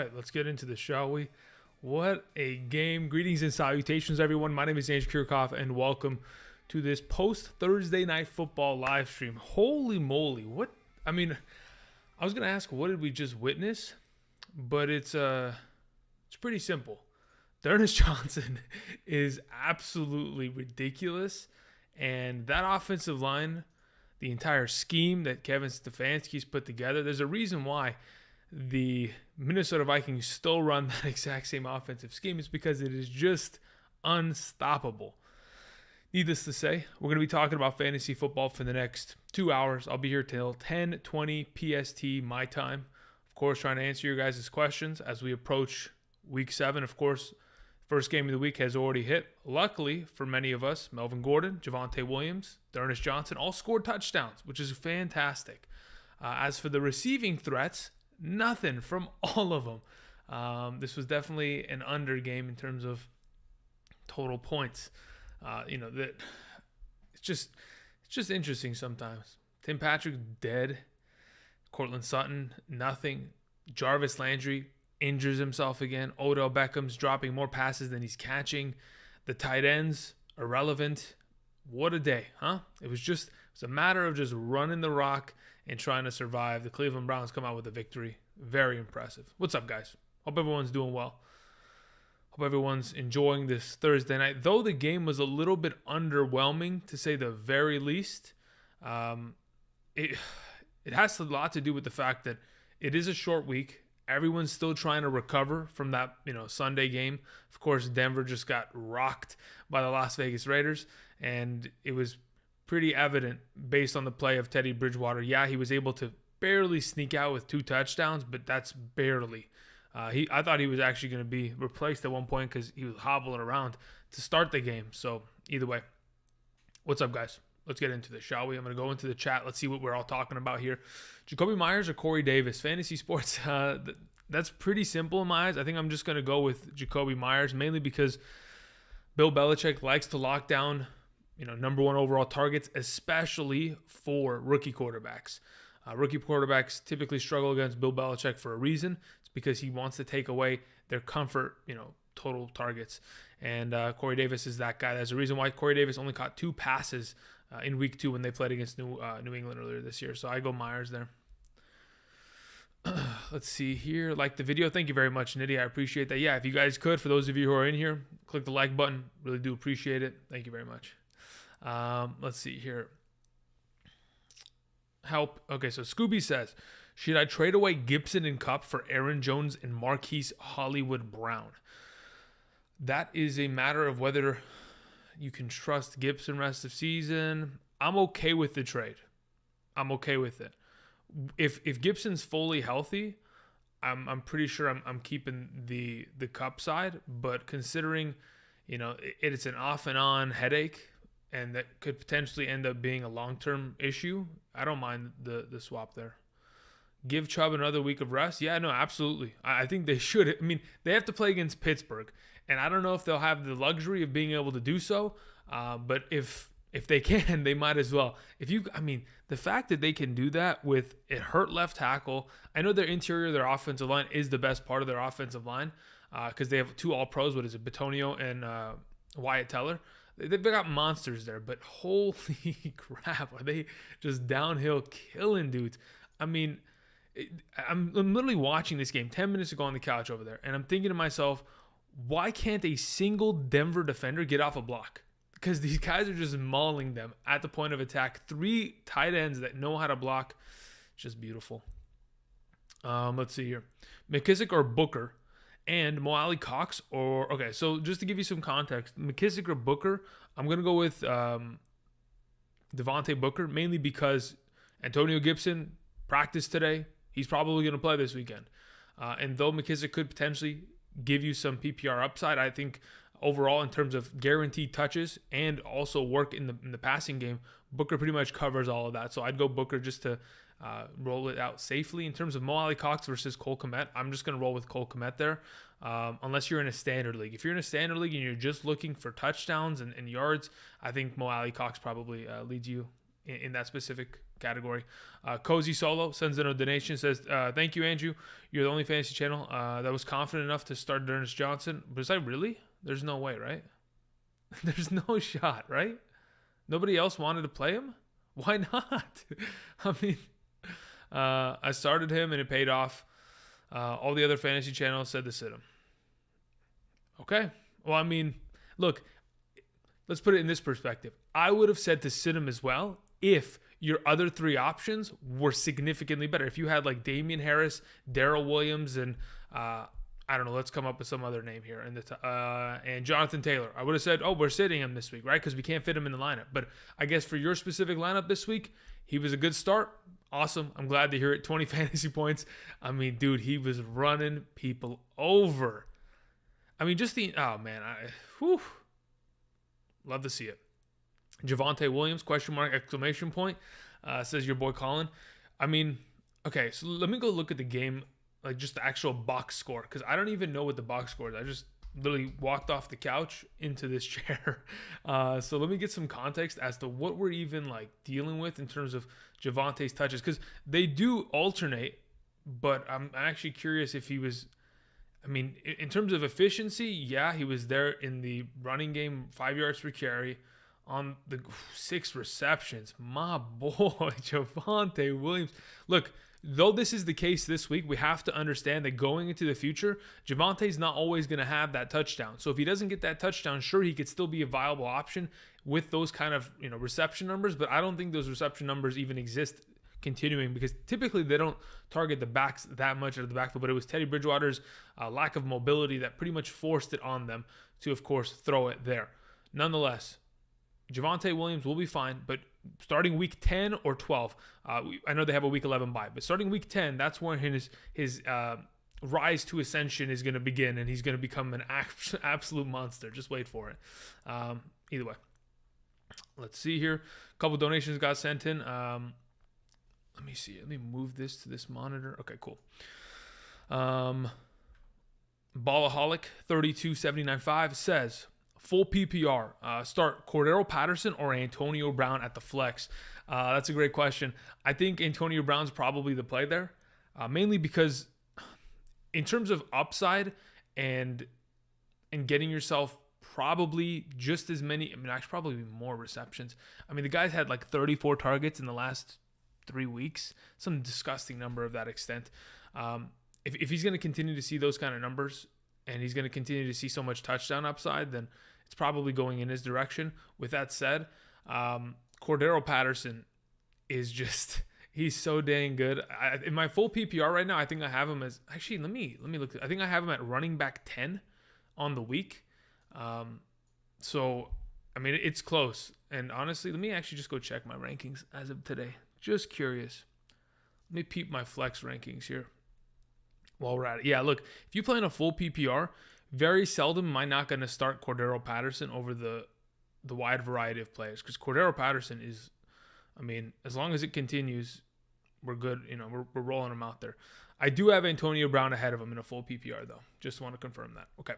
right, let's get into this, shall we? What a game. Greetings and salutations, everyone. My name is Andrew Kirchhoff, and welcome to this post-Thursday Night Football live stream. Holy moly. I was going to ask, what did we just witness? But it's pretty simple. Ernest Johnson is absolutely ridiculous, and that offensive line, the entire scheme that Kevin Stefanski's put together, there's a reason why the Minnesota Vikings still run that exact same offensive scheme. Is because it is just unstoppable. Needless to say, we're going to be talking about fantasy football for the next 2 hours. I'll be here till 10:20 PST my time. Of course, trying to answer your guys' questions as we approach Week 7. Of course, first game of the week has already hit. Luckily for many of us, Melvin Gordon, Javonte Williams, Ernest Johnson all scored touchdowns, which is fantastic. As for the receiving threats, nothing from all of them. This was definitely an under game in terms of total points. That it's just interesting sometimes. Tim Patrick dead. Cortland Sutton nothing. Jarvis Landry injures himself again. Odell Beckham's dropping more passes than he's catching. The tight ends irrelevant. What a day, huh? It's a matter of just running the rock and trying to survive. The Cleveland Browns come out with a victory. Very impressive. What's up, guys? Hope everyone's doing well. Hope everyone's enjoying this Thursday night. Though the game was a little bit underwhelming, to say the very least, it has a lot to do with the fact that it is a short week. Everyone's still trying to recover from that, Sunday game. Of course, Denver just got rocked by the Las Vegas Raiders, and it was pretty evident based on the play of Teddy Bridgewater. Yeah, he was able to barely sneak out with 2 touchdowns, but that's barely. I thought he was actually going to be replaced at one point because he was hobbling around to start the game. So either way, what's up, guys? Let's get into this, shall we? I'm going to go into the chat. Let's see what we're all talking about here. Jacoby Myers or Corey Davis? Fantasy sports, that's pretty simple in my eyes. I think I'm just going to go with Jacoby Myers, mainly because Bill Belichick likes to lock down, number 1 overall targets, especially for rookie quarterbacks. Rookie quarterbacks typically struggle against Bill Belichick for a reason. It's because he wants to take away their comfort, total targets. And Corey Davis is that guy. There's a reason why Corey Davis only caught 2 passes in Week 2 when they played against New England earlier this year. So I go Myers there. Let's see here. Like the video. Thank you very much, Nitty. I appreciate that. Yeah, if you guys could, for those of you who are in here, click the like button. Really do appreciate it. Thank you very much. Let's see here. Help. Okay, so Scooby says, should I trade away Gibson and Kupp for Aaron Jones and Marquis Hollywood Brown? That is a matter of whether you can trust Gibson rest of season. I'm okay with the trade. I'm okay with it. If Gibson's fully healthy, I'm pretty sure I'm keeping the Kupp side. But considering, it's an off and on headache, and that could potentially end up being a long-term issue, I don't mind the swap there. Give Chubb another week of rest? Yeah, no, absolutely. I think they should. I mean, they have to play against Pittsburgh, and I don't know if they'll have the luxury of being able to do so, but if they can, they might as well. The fact that they can do that with a hurt left tackle, I know their offensive line is the best part of their offensive line because they have 2 All-Pros. What is it, Bitonio and Wyatt Teller? They've got monsters there, but holy crap, are they just downhill killing dudes? I'm literally watching this game 10 minutes ago on the couch over there, and I'm thinking to myself, why can't a single Denver defender get off a block? Because these guys are just mauling them at the point of attack. 3 tight ends that know how to block. Just beautiful. Let's see here. McKissick or Booker? And Mo Alley Cox so just to give you some context, McKissick or Booker, I'm going to go with Devontae Booker, mainly because Antonio Gibson practiced today. He's probably going to play this weekend. And though McKissick could potentially give you some PPR upside, I think overall in terms of guaranteed touches and also work in the passing game, Booker pretty much covers all of that. So I'd go Booker just to roll it out safely. In terms of Mo Alley Cox versus Cole Kmet, I'm just going to roll with Cole Kmet there, unless you're in a standard league. If you're in a standard league and you're just looking for touchdowns and yards, I think Mo Alley Cox probably leads you in that specific category. Cozy Solo sends in a donation, says, thank you, Andrew. You're the only fantasy channel that was confident enough to start Ernest Johnson. Was I really? There's no way, right? There's no shot, right? Nobody else wanted to play him? Why not? I mean, I started him and it paid off. All the other fantasy channels said to sit him. Okay. Well, I mean, look, let's put it in this perspective. I would have said to sit him as well if your other three options were significantly better. If you had like Damian Harris, Darrell Williams, and I don't know, let's come up with some other name here. And Jonathan Taylor. I would have said, oh, we're sitting him this week, right? Because we can't fit him in the lineup. But I guess for your specific lineup this week, he was a good start. Awesome. I'm glad to hear it. 20 fantasy points. I mean, dude, he was running people over. I mean, just oh, man. Love to see it. Javonte Williams, question mark, exclamation point, says your boy Colin. I mean, okay, so let me go look at the game, like just the actual box score, because I don't even know what the box score is. I just literally walked off the couch into this chair. So let me get some context as to what we're even like dealing with in terms of Javonte's touches, because they do alternate, but I'm actually curious if he was, I mean, in terms of efficiency, yeah, he was there in the running game, 5 yards per carry on the 6 receptions. My boy, Javonte Williams. Look, though this is the case this week, we have to understand that going into the future, Javonte's not always going to have that touchdown. So if he doesn't get that touchdown, sure, he could still be a viable option with those kind of, reception numbers, but I don't think those reception numbers even exist continuing, because typically they don't target the backs that much out of the backfield, but it was Teddy Bridgewater's lack of mobility that pretty much forced it on them to, of course, throw it there. Nonetheless, Javonte Williams will be fine, but starting week 10 or 12, I know they have a week 11 bye, but starting week 10, that's when his rise to ascension is going to begin, and he's going to become an absolute monster. Just wait for it. Either way, let's see here. A couple donations got sent in. Let me see. Let me move this to this monitor. Okay, cool. Ballaholic 32795 says, full PPR, start Cordero Patterson or Antonio Brown at the flex. That's a great question. I think Antonio Brown's probably the play there, mainly because in terms of upside and getting yourself probably just as many, actually probably more receptions. I mean, the guy's had like 34 targets in the last 3 weeks, some disgusting number of that extent. If he's going to continue to see those kind of numbers and he's going to continue to see so much touchdown upside, then it's probably going in his direction. With that said, Cordero Patterson is just, he's so dang good. In my full PPR right now, I think I have him as, actually, let me look. I think I have him at running back 10 on the week. So, I mean, it's close. And honestly, let me actually just go check my rankings as of today. Just curious. Let me peep my flex rankings here while we're at it. Yeah, look, if you play in a full PPR, very seldom am I not going to start Cordero Patterson over the wide variety of players, because Cordero Patterson is, I mean, as long as it continues, we're good. We're rolling him out there. I do have Antonio Brown ahead of him in a full PPR, though. Just want to confirm that. Okay.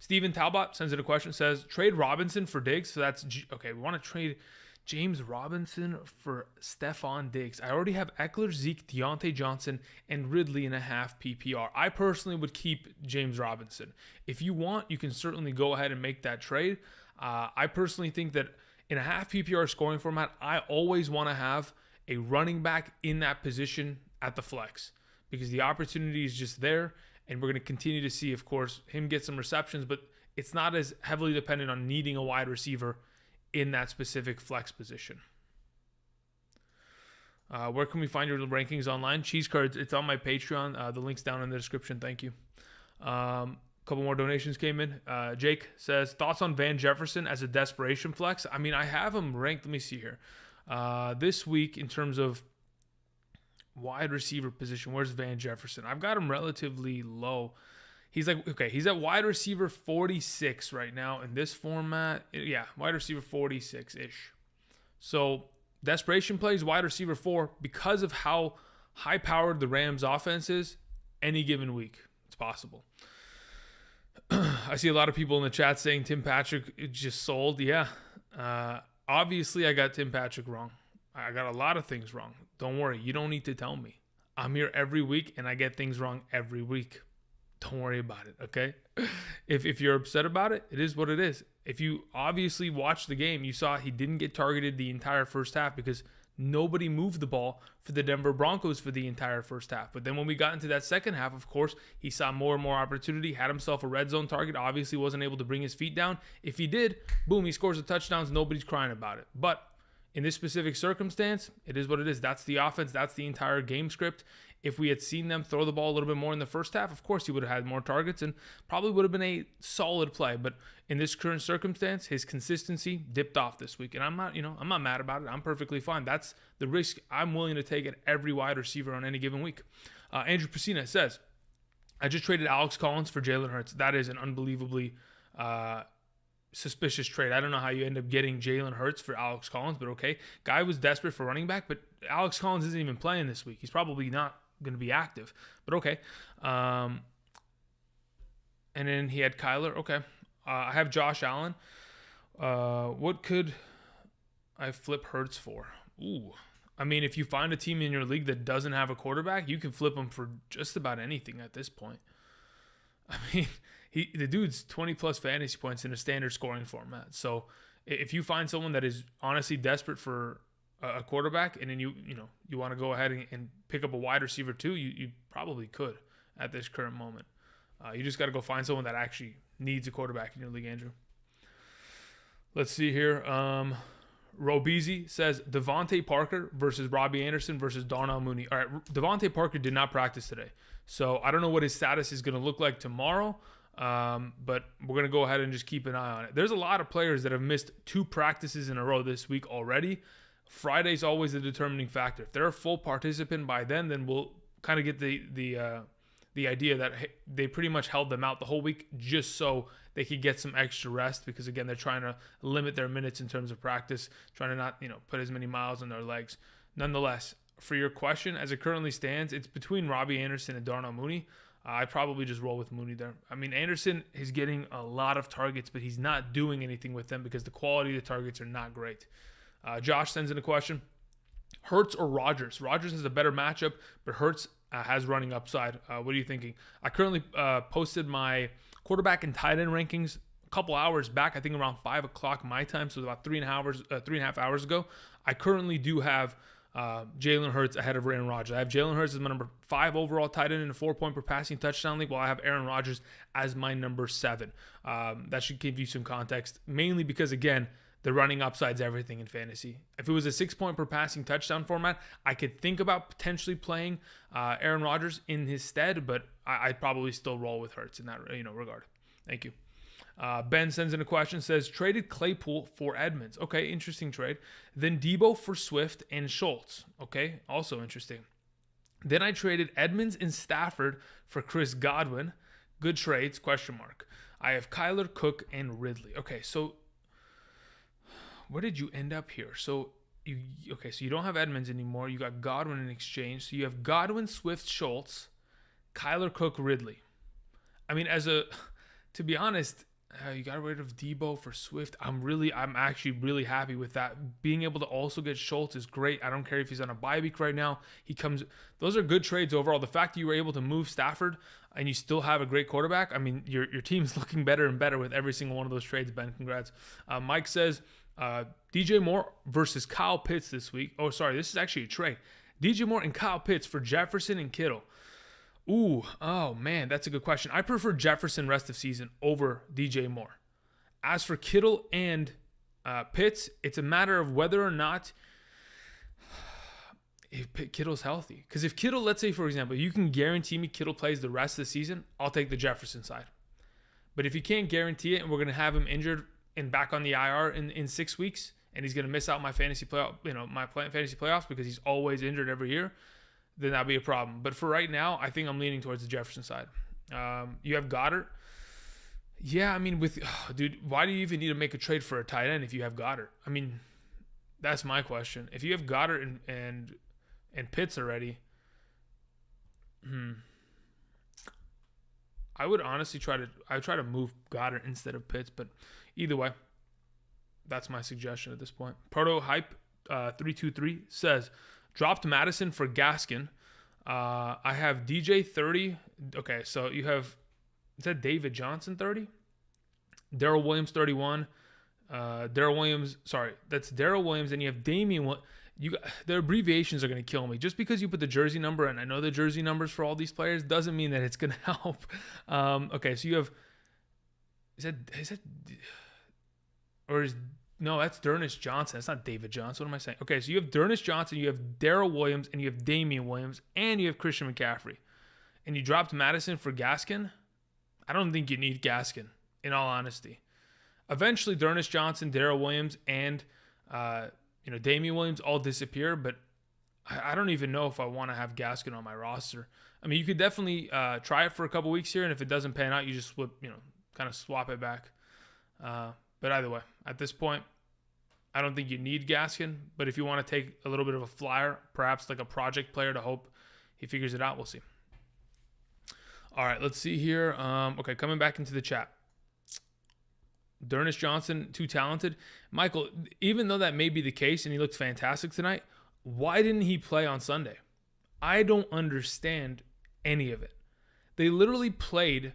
Steven Talbot sends in a question, says, trade Robinson for Diggs. So that's, okay, we want to trade James Robinson for Stephon Diggs. I already have Eckler, Zeke, Deontay Johnson, and Ridley in a half PPR. I personally would keep James Robinson. If you want, you can certainly go ahead and make that trade. I personally think that in a half PPR scoring format, I always want to have a running back in that position at the flex, because the opportunity is just there, and we're going to continue to see, of course, him get some receptions, but it's not as heavily dependent on needing a wide receiver in that specific flex position. Where can we find your rankings online? Cheese Cards, it's on my Patreon. The link's down in the description. Thank you. Couple more donations came in. Jake says, thoughts on Van Jefferson as a desperation flex? I mean, I have him ranked. Let me see here. This week, in terms of wide receiver position, where's Van Jefferson? I've got him relatively low. He's at wide receiver 46 right now in this format. Yeah, wide receiver 46-ish. So desperation plays wide receiver 4 because of how high-powered the Rams offense is any given week. It's possible. I see a lot of people in the chat saying Tim Patrick just sold. Yeah. Obviously, I got Tim Patrick wrong. I got a lot of things wrong. Don't worry. You don't need to tell me. I'm here every week, and I get things wrong every week. Don't worry about it, okay? If you're upset about it, it is what it is. If you obviously watched the game, you saw he didn't get targeted the entire first half because nobody moved the ball for the Denver Broncos for the entire first half. But then when we got into that second half, of course, he saw more and more opportunity, had himself a red zone target, obviously wasn't able to bring his feet down. If he did, boom, he scores the touchdowns. Nobody's crying about it. But in this specific circumstance, it is what it is. That's the offense. That's the entire game script. If we had seen them throw the ball a little bit more in the first half, of course he would have had more targets and probably would have been a solid play. But in this current circumstance, his consistency dipped off this week. And I'm not mad about it. I'm perfectly fine. That's the risk I'm willing to take at every wide receiver on any given week. Andrew Pacina says, I just traded Alex Collins for Jalen Hurts. That is an unbelievably suspicious trade. I don't know how you end up getting Jalen Hurts for Alex Collins, but okay. Guy was desperate for running back, but Alex Collins isn't even playing this week. He's probably not going to be active, but okay. And then he had Kyler. Okay. I have Josh Allen. What could I flip Hurts for? Ooh. I mean, if you find a team in your league that doesn't have a quarterback, you can flip him for just about anything at this point. I mean, the dude's 20 plus fantasy points in a standard scoring format. So if you find someone that is honestly desperate for a quarterback, and then you want to go ahead and pick up a wide receiver too, you probably could at this current moment. You just got to go find someone that actually needs a quarterback in your league, Andrew. Let's see here. Robeezy says Devonta Parker versus Robbie Anderson versus Darnell Mooney. All right, Devonta Parker did not practice today, so I don't know what his status is going to look like tomorrow. But we're going to go ahead and just keep an eye on it. There's a lot of players that have missed 2 practices in a row this week already. Friday's always the determining factor. If they're a full participant by then we'll kind of get the idea that they pretty much held them out the whole week just so they could get some extra rest, because again, they're trying to limit their minutes in terms of practice, trying to not, put as many miles on their legs. Nonetheless, for your question, as it currently stands, it's between Robbie Anderson and Darnell Mooney. I'd probably just roll with Mooney there. I mean, Anderson is getting a lot of targets, but he's not doing anything with them because the quality of the targets are not great. Josh sends in a question. Hurts or Rodgers? Rodgers is a better matchup, but Hurts has running upside. What are you thinking? I currently posted my quarterback and tight end rankings a couple hours back, I think around 5 o'clock my time, so about 3.5 hours ago. I currently do have Jalen Hurts ahead of Aaron Rodgers. I have Jalen Hurts as my number 5 overall tight end in a 4-point per passing touchdown league, while I have Aaron Rodgers as my number 7. That should give you some context, mainly because, again, the running upside's everything in fantasy. If it was a 6-point per passing touchdown format, I could think about potentially playing Aaron Rodgers in his stead, but I'd probably still roll with Hurts in that regard. Thank you. Ben sends in a question, says, traded Claypool for Edmonds. Okay, interesting trade. Then Debo for Swift and Schultz. Okay, also interesting. Then I traded Edmonds and Stafford for Chris Godwin. Good trades, ? I have Kyler, Cook, and Ridley. Okay, so where did you end up here? So you don't have Edmonds anymore. You got Godwin in exchange. So you have Godwin, Swift, Schultz, Kyler, Cook, Ridley. I mean, to be honest, you got rid of Debo for Swift. I'm actually really happy with that. Being able to also get Schultz is great. I don't care if he's on a bye week right now. Those are good trades overall. The fact that you were able to move Stafford and you still have a great quarterback, I mean, your team's looking better and better with every single one of those trades, Ben. Congrats. Mike says, DJ Moore versus Kyle Pitts this week. Oh, sorry, this is actually a trade. DJ Moore and Kyle Pitts for Jefferson and Kittle. Ooh, oh man, that's a good question. I prefer Jefferson rest of season over DJ Moore. As for Kittle and Pitts, it's a matter of whether or not if Kittle's healthy. Because if Kittle, let's say for example, you can guarantee me Kittle plays the rest of the season, I'll take the Jefferson side. But if you can't guarantee it and we're going to have him injured and back on the IR in 6 weeks, and he's going to miss out my fantasy playoffs because he's always injured every year, then that'll be a problem. But for right now, I think I'm leaning towards the Jefferson side. You have Goddard. Yeah, I mean, dude, why do you even need to make a trade for a tight end if you have Goddard? I mean, that's my question. If you have Goddard and Pitts already, I would honestly try to move Goddard instead of Pitts, but either way, that's my suggestion at this point. Proto Hype 323 says, dropped Madison for Gaskin. I have DJ 30. Okay, so you have, is that David Johnson 30? Daryl Williams 31. That's Daryl Williams, and you have Damian. The abbreviations are going to kill me. Just because you put the jersey number, and I know the jersey numbers for all these players, doesn't mean that it's going to help. Okay, so you have, that's Ernest Johnson. That's not David Johnson. What am I saying? Okay, so you have Ernest Johnson, you have Daryl Williams, and you have Damian Williams, and you have Christian McCaffrey. And you dropped Madison for Gaskin? I don't think you need Gaskin, in all honesty. Eventually, Ernest Johnson, Daryl Williams, and Damian Williams all disappear, but I don't even know if I want to have Gaskin on my roster. I mean, you could definitely try it for a couple weeks here, and if it doesn't pan out, you just kind of swap it back. But either way, at this point, I don't think you need Gaskin. But if you want to take a little bit of a flyer, perhaps like a project player to hope he figures it out, we'll see. All right, let's see here. Okay, coming back into the chat. Ernest Johnson, too talented. Michael, even though that may be the case and he looked fantastic tonight, why didn't he play on Sunday? I don't understand any of it. They literally played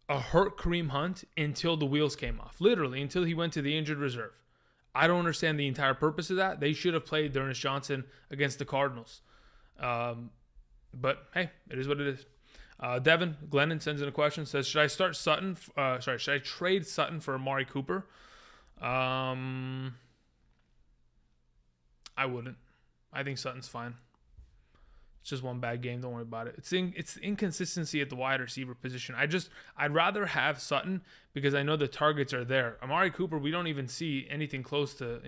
a hurt Kareem Hunt until the wheels came off. Literally, until he went to the injured reserve. I don't understand the entire purpose of that. They should have played Ernest Johnson against the Cardinals. But, hey, it is what it is. Devin Glennon sends in a question, says, should I trade Sutton for Amari Cooper? I wouldn't. I think Sutton's fine. It's just one bad game. Don't worry about it. It's the inconsistency at the wide receiver position. I'd rather have Sutton because I know the targets are there. Amari Cooper, we don't even see anything close to,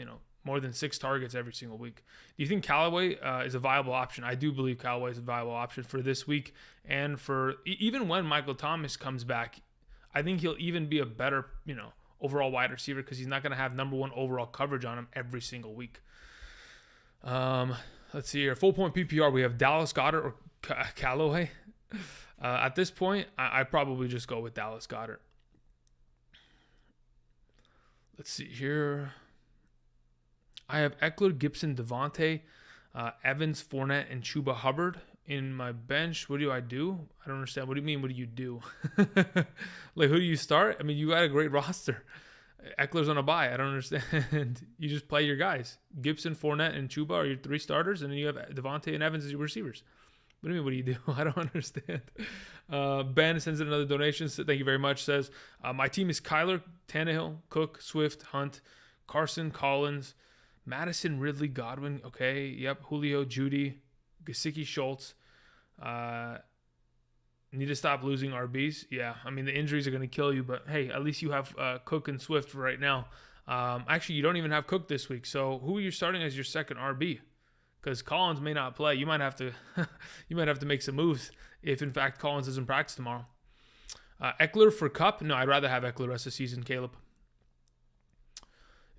more than 6 targets every single week. Do you think Callaway is a viable option? I do believe Callaway is a viable option for this week and for even when Michael Thomas comes back. I think he'll even be a better, overall wide receiver because he's not going to have number 1 overall coverage on him every single week. Let's see here. Full point PPR, we have Dallas Goedert or Callaway. At this point, I probably just go with Dallas Goedert. Let's see here. I have Eckler, Gibson, Devonte, Evans, Fournette, and Chuba Hubbard in my bench. What do I do? I don't understand. What do you mean, what do you do? Like, who do you start? I mean, you got a great roster. Eckler's on a bye. I don't understand. You just play your guys. Gibson, Fournette, and Chuba are your 3 starters, and then you have Devonte and Evans as your receivers. What do you mean, what do you do? I don't understand. Ben sends in another donation. So thank you very much. Says, my team is Kyler, Tannehill, Cook, Swift, Hunt, Carson, Collins, Madison, Ridley, Godwin. Okay, yep. Julio, Judy, Gesicki, Schultz. Need to stop losing RBs. Yeah, I mean, the injuries are going to kill you, but hey, at least you have Cook and Swift for right now. Actually, you don't even have Cook this week. So who are you starting as your second RB? Because Collins may not play. You might have to make some moves if, in fact, Collins doesn't practice tomorrow. Eckler for Cup? No, I'd rather have Eckler rest of the season, Caleb.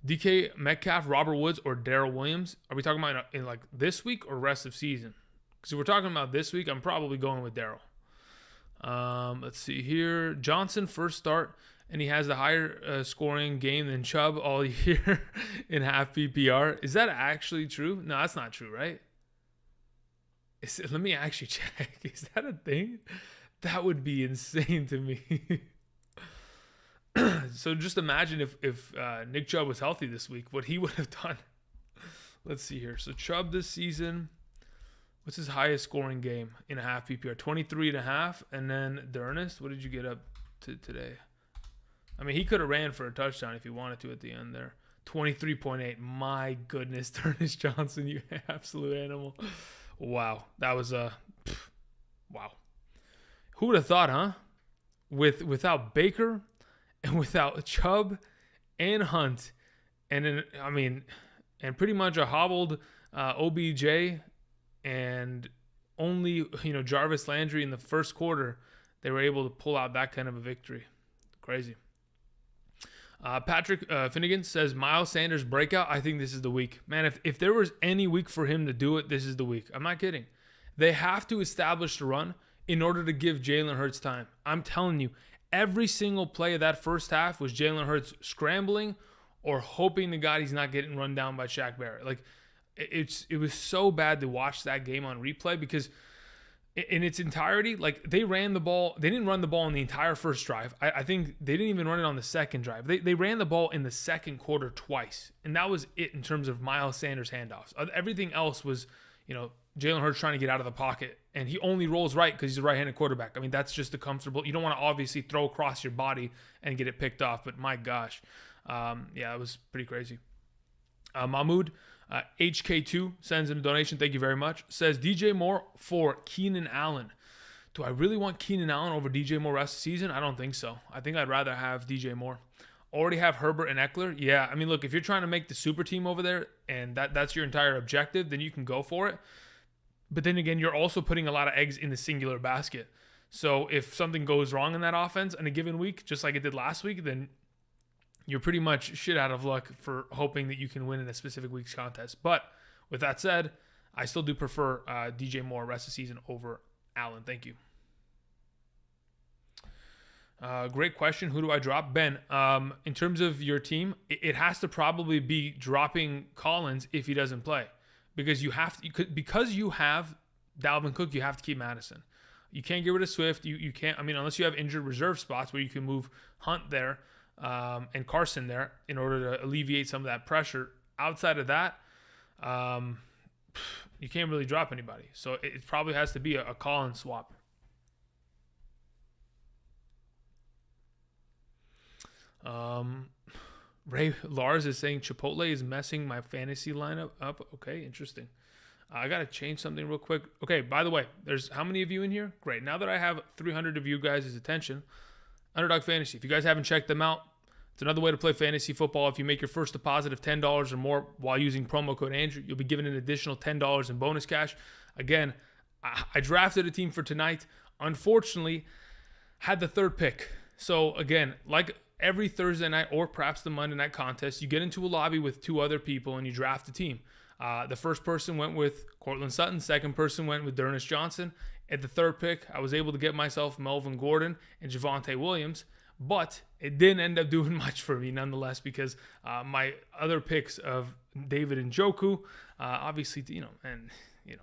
DK Metcalf, Robert Woods, or Daryl Williams? Are we talking about in like this week or rest of season? Because if we're talking about this week, I'm probably going with Daryl. Let's see here. Johnson first start, and he has a higher scoring game than Chubb all year in half PPR. Is that actually true? No, that's not true, right? Let me actually check. Is that a thing? That would be insane to me. So just imagine if Nick Chubb was healthy this week, what he would have done. Let's see here. So Chubb this season, what's his highest scoring game in a half PPR? 23.5. And then Ernest, what did you get up to today? I mean, he could have ran for a touchdown if he wanted to at the end there. 23.8. My goodness, Ernest Johnson, you absolute animal. Wow. That was wow. Who would have thought, huh? Without Baker and without Chubb and Hunt, and then, and pretty much a hobbled OBJ and only, Jarvis Landry in the first quarter, they were able to pull out that kind of a victory. Crazy. Patrick Finnegan says, Miles Sanders breakout. I think this is the week. Man, if there was any week for him to do it, this is the week. I'm not kidding. They have to establish the run in order to give Jalen Hurts time. I'm telling you, every single play of that first half was Jalen Hurts scrambling or hoping to God he's not getting run down by Shaq Barrett. Like, It was so bad to watch that game on replay because in its entirety, like they ran the ball. They didn't run the ball in the entire first drive. I think they didn't even run it on the second drive. They ran the ball in the second quarter twice. And that was it in terms of Miles Sanders handoffs. Everything else was, Jalen Hurts trying to get out of the pocket. And he only rolls right because he's a right-handed quarterback. I mean, that's just the comfortable. You don't want to obviously throw across your body and get it picked off. But my gosh. It was pretty crazy. Mahmoud, HK2 sends in a donation. Thank you very much. Says DJ Moore for Keenan Allen. Do I really want Keenan Allen over DJ Moore rest of the season? I don't think so. I think I'd rather have DJ Moore. Already have Herbert and Eckler. Yeah, I mean, look, if you're trying to make the super team over there and that's your entire objective, then you can go for it. But then again, you're also putting a lot of eggs in the singular basket. So if something goes wrong in that offense in a given week, just like it did last week, then you're pretty much shit out of luck for hoping that you can win in a specific week's contest. But with that said, I still do prefer DJ Moore rest of the season over Allen. Thank you. Great question. Who do I drop? Ben, in terms of your team, it has to probably be dropping Collins if he doesn't play. Because you have Dalvin Cook, you have to keep Madison. You can't get rid of Swift. You can't, unless you have injured reserve spots where you can move Hunt there and Carson there in order to alleviate some of that pressure. Outside of that, you can't really drop anybody. So it probably has to be a Collins swap. Ray Lars is saying Chipotle is messing my fantasy lineup up. Okay, interesting. I got to change something real quick. Okay, by the way, there's how many of you in here? Great. Now that I have 300 of you guys' attention, Underdog Fantasy. If you guys haven't checked them out, it's another way to play fantasy football. If you make your first deposit of $10 or more while using promo code Andrew, you'll be given an additional $10 in bonus cash. Again, I drafted a team for tonight. Unfortunately, had the third pick. So again, like every Thursday night or perhaps the Monday night contest, you get into a lobby with two other people and you draft a team. The first person went with Cortland Sutton. Second person went with Ernest Johnson. At the third pick, I was able to get myself Melvin Gordon and Javonte Williams, but it didn't end up doing much for me nonetheless because my other picks of David Njoku, obviously, it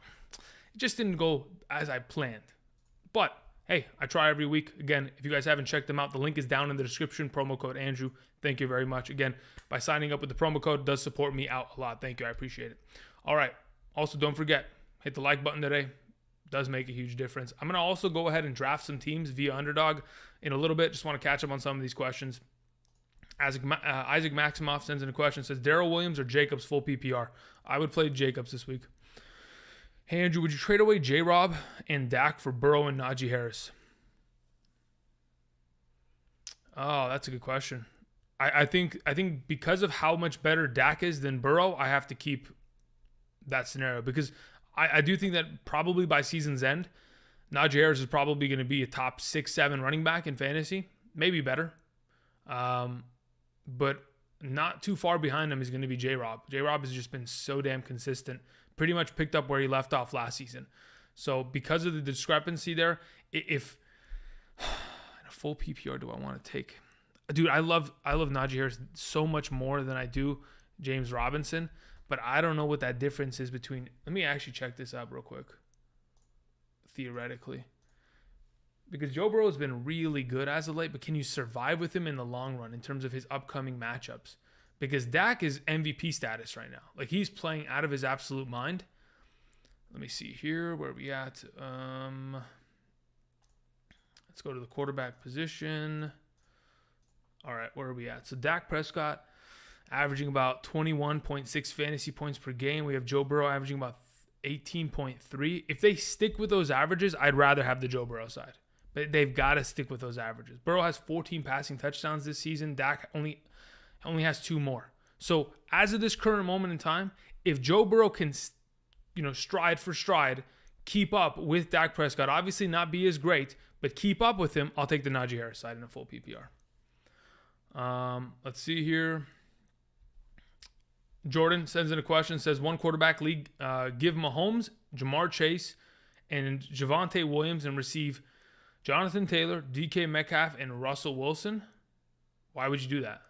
just didn't go as I planned. But hey, I try every week. Again, if you guys haven't checked them out, the link is down in the description. Promo code Andrew. Thank you very much. Again, by signing up with the promo code, it does support me out a lot. Thank you. I appreciate it. All right. Also, don't forget, hit the like button today. It does make a huge difference. I'm going to also go ahead and draft some teams via Underdog in a little bit. Just want to catch up on some of these questions. Isaac Maximoff sends in a question. Says, Darrell Williams or Jacobs full PPR? I would play Jacobs this week. Hey, Andrew, would you trade away J-Rob and Dak for Burrow and Najee Harris? Oh, that's a good question. I think because of how much better Dak is than Burrow, I have to keep that scenario because I do think that probably by season's end, Najee Harris is probably going to be a top 6-7 running back in fantasy, maybe better. But not too far behind him is going to be J-Rob. J-Rob has just been so damn consistent. Pretty much picked up where he left off last season. So because of the discrepancy there, if in a full PPR do I want to take? Dude, I love Najee Harris so much more than I do James Robinson, but I don't know what that difference is between. Let me actually check this up real quick. Theoretically. Because Joe Burrow has been really good as of late, but can you survive with him in the long run in terms of his upcoming matchups? Because Dak is MVP status right now. Like, he's playing out of his absolute mind. Let me see here. Where are we at? Let's go to the quarterback position. All right, where are we at? So Dak Prescott averaging about 21.6 fantasy points per game. We have Joe Burrow averaging about 18.3. If they stick with those averages, I'd rather have the Joe Burrow side. But they've got to stick with those averages. Burrow has 14 passing touchdowns this season. Dak only has 2 more. So as of this current moment in time, if Joe Burrow can, stride for stride, keep up with Dak Prescott, obviously not be as great, but keep up with him, I'll take the Najee Harris side in a full PPR. Let's see here. Jordan sends in a question, says, one quarterback league, give Mahomes, Jamar Chase, and Javonte Williams and receive Jonathan Taylor, DK Metcalf, and Russell Wilson. Why would you do that?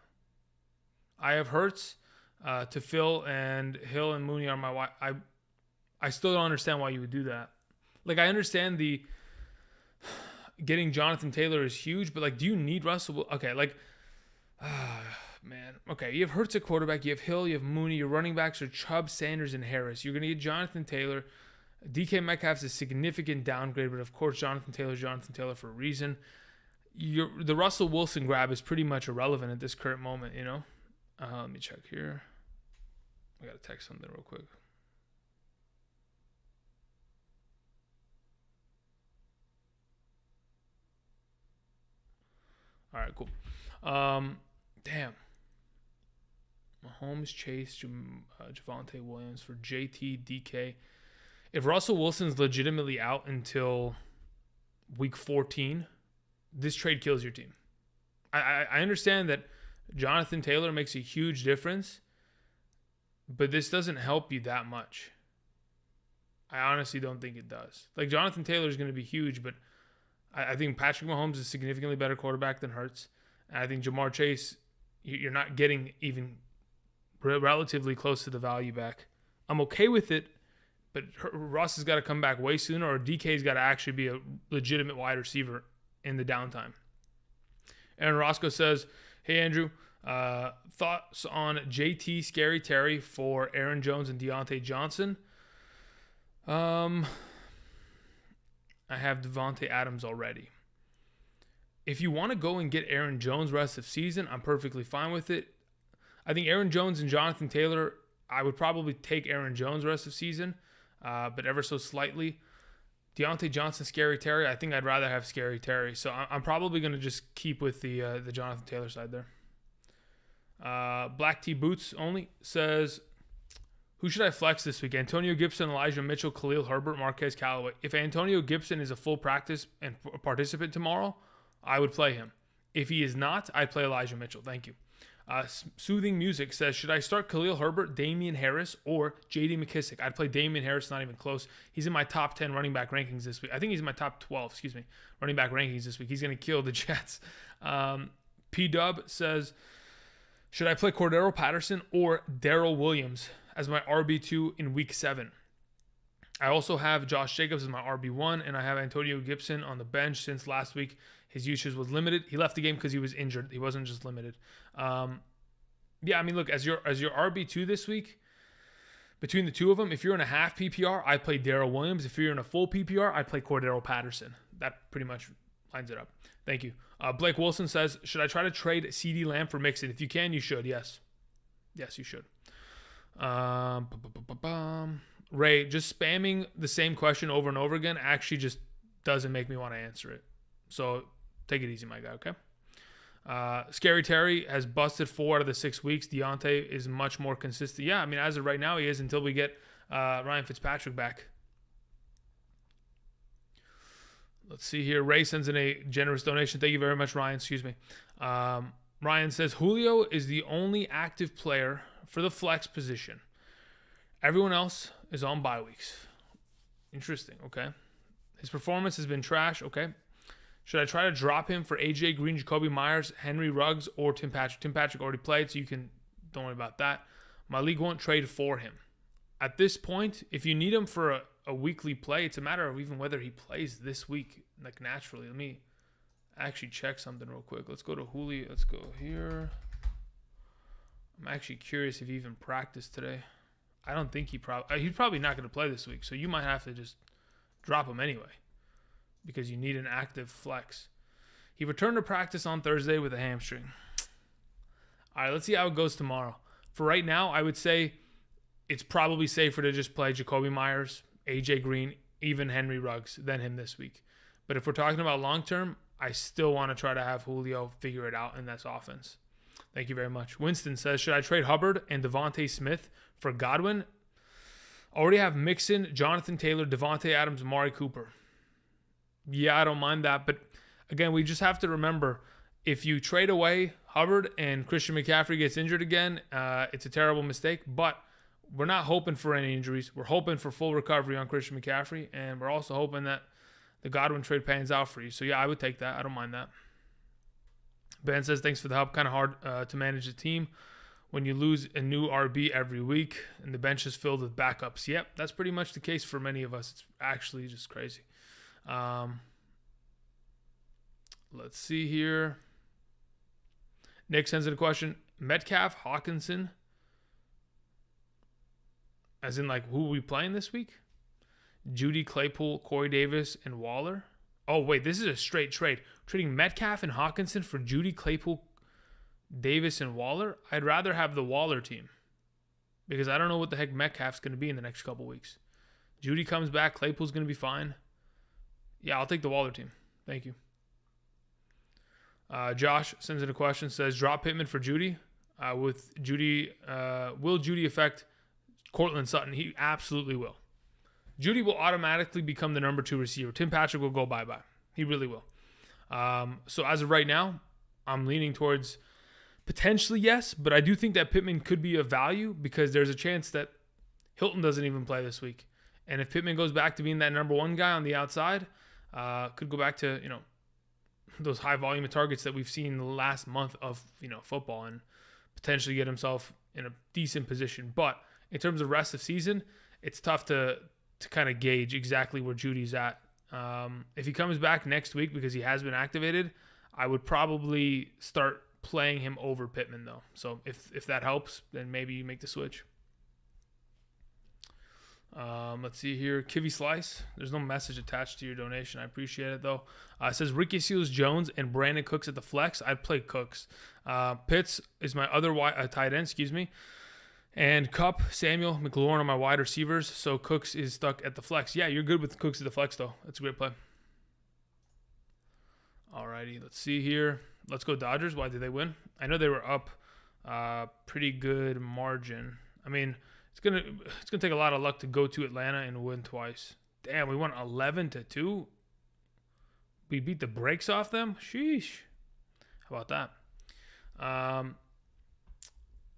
I have Hurts, to Phil and Hill and Mooney are my. I still don't understand why you would do that. Like, I understand the getting Jonathan Taylor is huge, but like, do you need Russell? Okay, like, man. Okay, you have Hurts at quarterback, you have Hill, you have Mooney. Your running backs are Chubb, Sanders, and Harris. You're gonna get Jonathan Taylor. DK Metcalf's a significant downgrade, but of course, Jonathan Taylor for a reason. The Russell Wilson grab is pretty much irrelevant at this current moment. You know. Let me check here. I gotta text something real quick. All right, cool. Damn. Mahomes, Chase, Javonte Williams for JT, DK. If Russell Wilson's legitimately out until week 14, this trade kills your team. I understand that Jonathan Taylor makes a huge difference, but this doesn't help you that much. I honestly don't think it does. Like, Jonathan Taylor is going to be huge, but I think Patrick Mahomes is a significantly better quarterback than Hurts. And I think Jamar Chase, you're not getting even relatively close to the value back. I'm okay with it, but Russ has got to come back way sooner, or DK's got to actually be a legitimate wide receiver in the downtime. Aaron Roscoe says, hey, Andrew, thoughts on JT, Scary Terry for Aaron Jones and Deontay Johnson? I have Devonte Adams already. If you want to go and get Aaron Jones rest of season, I'm perfectly fine with it. I think Aaron Jones and Jonathan Taylor, I would probably take Aaron Jones rest of season, but ever so slightly. Deontay Johnson, Scary Terry, I think I'd rather have Scary Terry. So I'm probably going to just keep with the Jonathan Taylor side there. Black T Boots only says, who should I flex this week? Antonio Gibson, Elijah Mitchell, Khalil, Herbert, Marquis, Callaway. If Antonio Gibson is a full practice and participant tomorrow, I would play him. If he is not, I'd play Elijah Mitchell. Thank you. Soothing Music says, should I start Khalil Herbert, Damian Harris, or J.D. McKissick? I'd play Damian Harris, not even close. He's in my top 10 running back rankings this week. I think he's in my top 12, running back rankings this week. He's going to kill the Jets. P-Dub says, should I play Cordero Patterson or Darrell Williams as my RB2 in week 7? I also have Josh Jacobs as my RB1, and I have Antonio Gibson on the bench since last week. His usage was limited. He left the game because he was injured. He wasn't just limited. Yeah, I mean, look, as your RB2 this week, between the two of them, if you're in a half PPR, I play Darrell Williams. If you're in a full PPR, I play Cordero Patterson. That pretty much lines it up. Thank you. Blake Wilson says, should I try to trade CeeDee Lamb for Mixon? If you can, you should. Yes. Yes, you should. Ray, just spamming the same question over and over again actually just doesn't make me want to answer it. So take it easy, my guy, okay? Scary Terry has busted 4 out of the 6 weeks. Deontay is much more consistent. Yeah, I mean, as of right now, he is until we get Ryan Fitzpatrick back. Let's see here. Ray sends in a generous donation. Thank you very much, Ryan. Excuse me. Ryan says, Julio is the only active player for the flex position. Everyone else is on bye weeks. Interesting, okay? His performance has been trash, okay? Should I try to drop him for AJ Green, Jacoby Myers, Henry Ruggs, or Tim Patrick? Tim Patrick already played, so don't worry about that. My league won't trade for him. At this point, if you need him for a weekly play, it's a matter of even whether he plays this week, like naturally. Let me actually check something real quick. Let's go to Julio. Let's go here. I'm actually curious if he even practiced today. I don't think he's probably not going to play this week, so you might have to just drop him anyway because you need an active flex. He returned to practice on Thursday with a hamstring. All right, let's see how it goes tomorrow. For right now, I would say it's probably safer to just play Jacoby Myers, AJ Green, even Henry Ruggs than him this week. But if we're talking about long-term, I still want to try to have Julio figure it out in this offense. Thank you very much. Winston says, should I trade Hubbard and Devonte Smith for Godwin? Already have Mixon, Jonathan Taylor, Devonte Adams, Amari Cooper. Yeah, I don't mind that. But again, we just have to remember, if you trade away Hubbard and Christian McCaffrey gets injured again, it's a terrible mistake. But we're not hoping for any injuries. We're hoping for full recovery on Christian McCaffrey. And we're also hoping that the Godwin trade pans out for you. So yeah, I would take that. I don't mind that. Ben says, thanks for the help. Kind of hard to manage the team when you lose a new RB every week and the bench is filled with backups. Yep, that's pretty much the case for many of us. It's actually just crazy. Let's see here. Nick sends in a question. Metcalf, Hawkinson, as in like who are we playing this week? Judy, Claypool, Corey Davis, and Waller. Oh, wait, this is a straight trade. Trading Metcalf and Hawkinson for Judy, Claypool, Davis, and Waller. I'd rather have the Waller team because I don't know what the heck Metcalf's going to be in the next couple weeks. Judy comes back. Claypool's going to be fine. Yeah, I'll take the Waller team. Thank you. Josh sends in a question, says, drop Pittman for Judy. With Judy, will Judy affect Cortland Sutton? He absolutely will. Judy will automatically become the number 2 receiver. Tim Patrick will go bye-bye. He really will. So as of right now, I'm leaning towards potentially yes, but I do think that Pittman could be of value because there's a chance that Hilton doesn't even play this week. And if Pittman goes back to being that number 1 guy on the outside, could go back to, those high volume of targets that we've seen the last month of, football and potentially get himself in a decent position. But in terms of rest of season, it's tough to kind of gauge exactly where Judy's at. If he comes back next week because he has been activated, I would probably start playing him over Pittman though. So if that helps, then maybe you make the switch. Let's see here. Kivy Slice. There's no message attached to your donation. I appreciate it though. It says Ricky Seals-Jones and Brandon Cooks at the flex. I'd play Cooks. Pitts is my other tight end, and Kupp, Samuel, McLaurin are my wide receivers. So Cooks is stuck at the flex. Yeah, you're good with Cooks at the flex though. That's a great play. Alrighty, let's see here. Let's go Dodgers. Why did they win? I know they were up pretty good margin. I mean, it's gonna take a lot of luck to go to Atlanta and win twice. Damn, we won 11-2. We beat the brakes off them. Sheesh. How about that?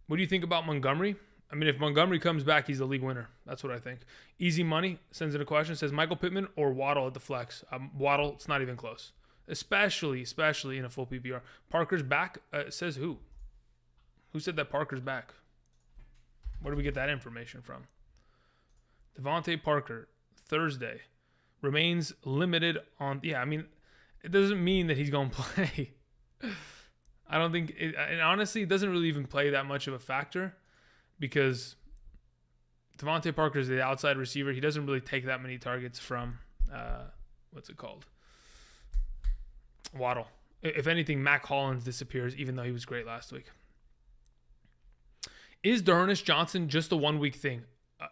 What do you think about Montgomery? I mean, if Montgomery comes back, he's the league winner. That's what I think. Easy Money sends in a question. Says Michael Pittman or Waddle at the flex. Waddle, it's not even close. Especially in a full PPR. Parker's back. Says who? Who said that Parker's back? Where do we get that information from? Devonte Parker, Thursday, remains limited on... Yeah, I mean, it doesn't mean that he's going to play. I don't think... and honestly, it doesn't really even play that much of a factor because Devonte Parker is the outside receiver. He doesn't really take that many targets from... Waddle. If anything, Mac Hollins disappears, even though he was great last week. Is Ernest Johnson just a 1-week thing?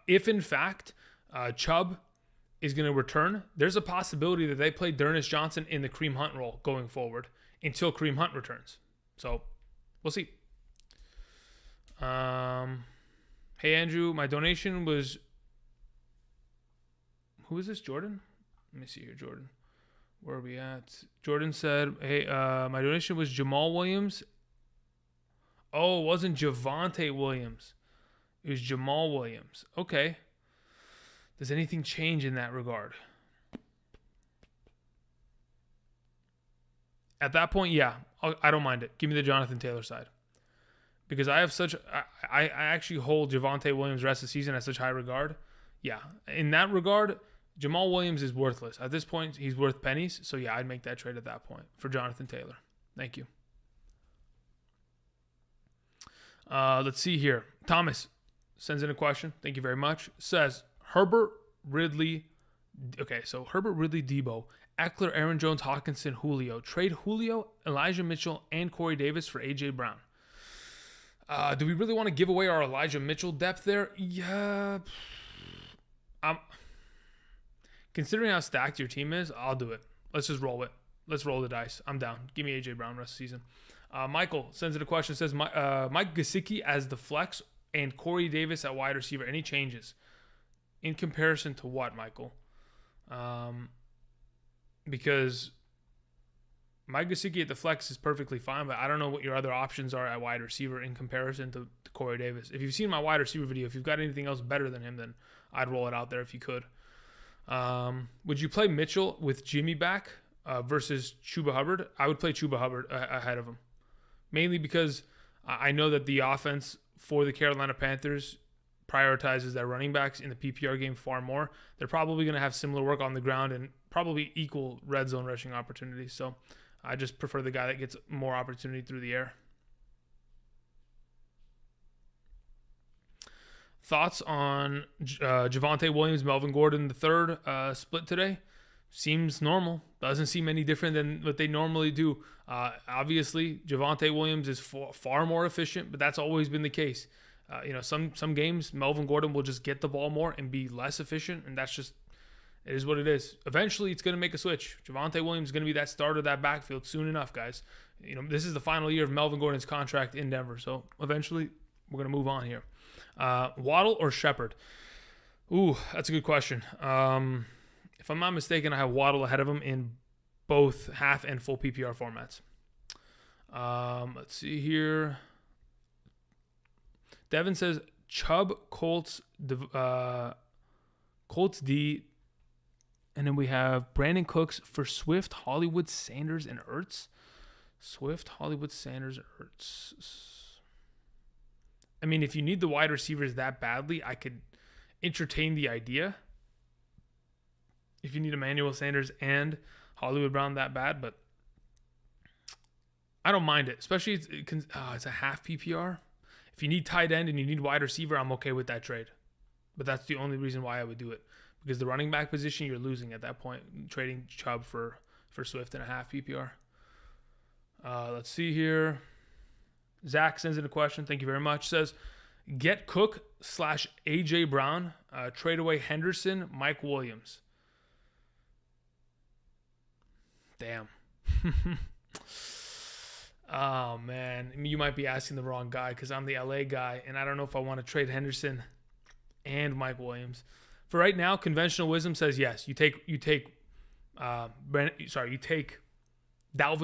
If, in fact, Chubb is going to return, there's a possibility that they play Ernest Johnson in the Kareem Hunt role going forward until Kareem Hunt returns. So, we'll see. Hey, Andrew, my donation was... Who is this, Jordan? Let me see here, Jordan. Where are we at? Jordan said, hey, my donation was Jamal Williams. Oh, it wasn't Javonte Williams. It was Jamal Williams. Okay. Does anything change in that regard? At that point, yeah. I don't mind it. Give me the Jonathan Taylor side. Because I have such... I actually hold Javonte Williams' rest of the season at such high regard. Yeah. In that regard, Jamal Williams is worthless. At this point, he's worth pennies. So, yeah, I'd make that trade at that point for Jonathan Taylor. Thank you. Let's see here. Thomas sends in a question. Thank you very much. Says, Herbert, Ridley. Okay, so Herbert, Ridley, Debo, Eckler, Aaron Jones, Hawkinson, Julio. Trade Julio, Elijah Mitchell, and Corey Davis for A.J. Brown. Do we really want to give away our Elijah Mitchell depth there? Yeah. Considering how stacked your team is, I'll do it. Let's just roll it. Let's roll the dice. I'm down. Give me A.J. Brown rest of the season. Michael sends in a question. Says, Mike Gesicki as the flex and Corey Davis at wide receiver. Any changes? In comparison to what, Michael? Because Mike Gesicki at the flex is perfectly fine, but I don't know what your other options are at wide receiver in comparison to Corey Davis. If you've seen my wide receiver video, if you've got anything else better than him, then I'd roll it out there if you could. Would you play Mitchell with Jimmy back versus Chuba Hubbard? I would play Chuba Hubbard ahead of him. Mainly because I know that the offense for the Carolina Panthers prioritizes their running backs in the PPR game far more. They're probably going to have similar work on the ground and probably equal red zone rushing opportunities. So I just prefer the guy that gets more opportunity through the air. Thoughts on Javonte Williams, Melvin Gordon, the third split today? Seems normal. Doesn't seem any different than what they normally do. Obviously, Javonte Williams is far more efficient, but that's always been the case. Some games, Melvin Gordon will just get the ball more and be less efficient, and it is what it is. Eventually, it's going to make a switch. Javonte Williams is going to be that starter of that backfield soon enough, guys. This is the final year of Melvin Gordon's contract in Denver, so eventually we're going to move on here. Waddle or Shepard? Ooh, that's a good question. If I'm not mistaken, I have Waddle ahead of him in both half and full PPR formats. Let's see here. Devin says Chubb, Colts D, and then we have Brandon Cooks for Swift, Hollywood, Sanders, and Ertz. Swift, Hollywood, Sanders, Ertz. I mean, if you need the wide receivers that badly, I could entertain the idea. If you need Emmanuel Sanders and Hollywood Brown that bad, but I don't mind it, especially it's a half PPR. If you need tight end and you need wide receiver, I'm okay with that trade. But that's the only reason why I would do it. Because the running back position, you're losing at that point, trading Chubb for Swift in a half PPR. Let's see here. Zach sends in a question. Thank you very much. Says, get Cook / AJ Brown. Trade away Henderson, Mike Williams. Damn. Oh, man. You might be asking the wrong guy because I'm the LA guy, and I don't know if I want to trade Henderson and Mike Williams. For right now, conventional wisdom says yes. You take Dalvin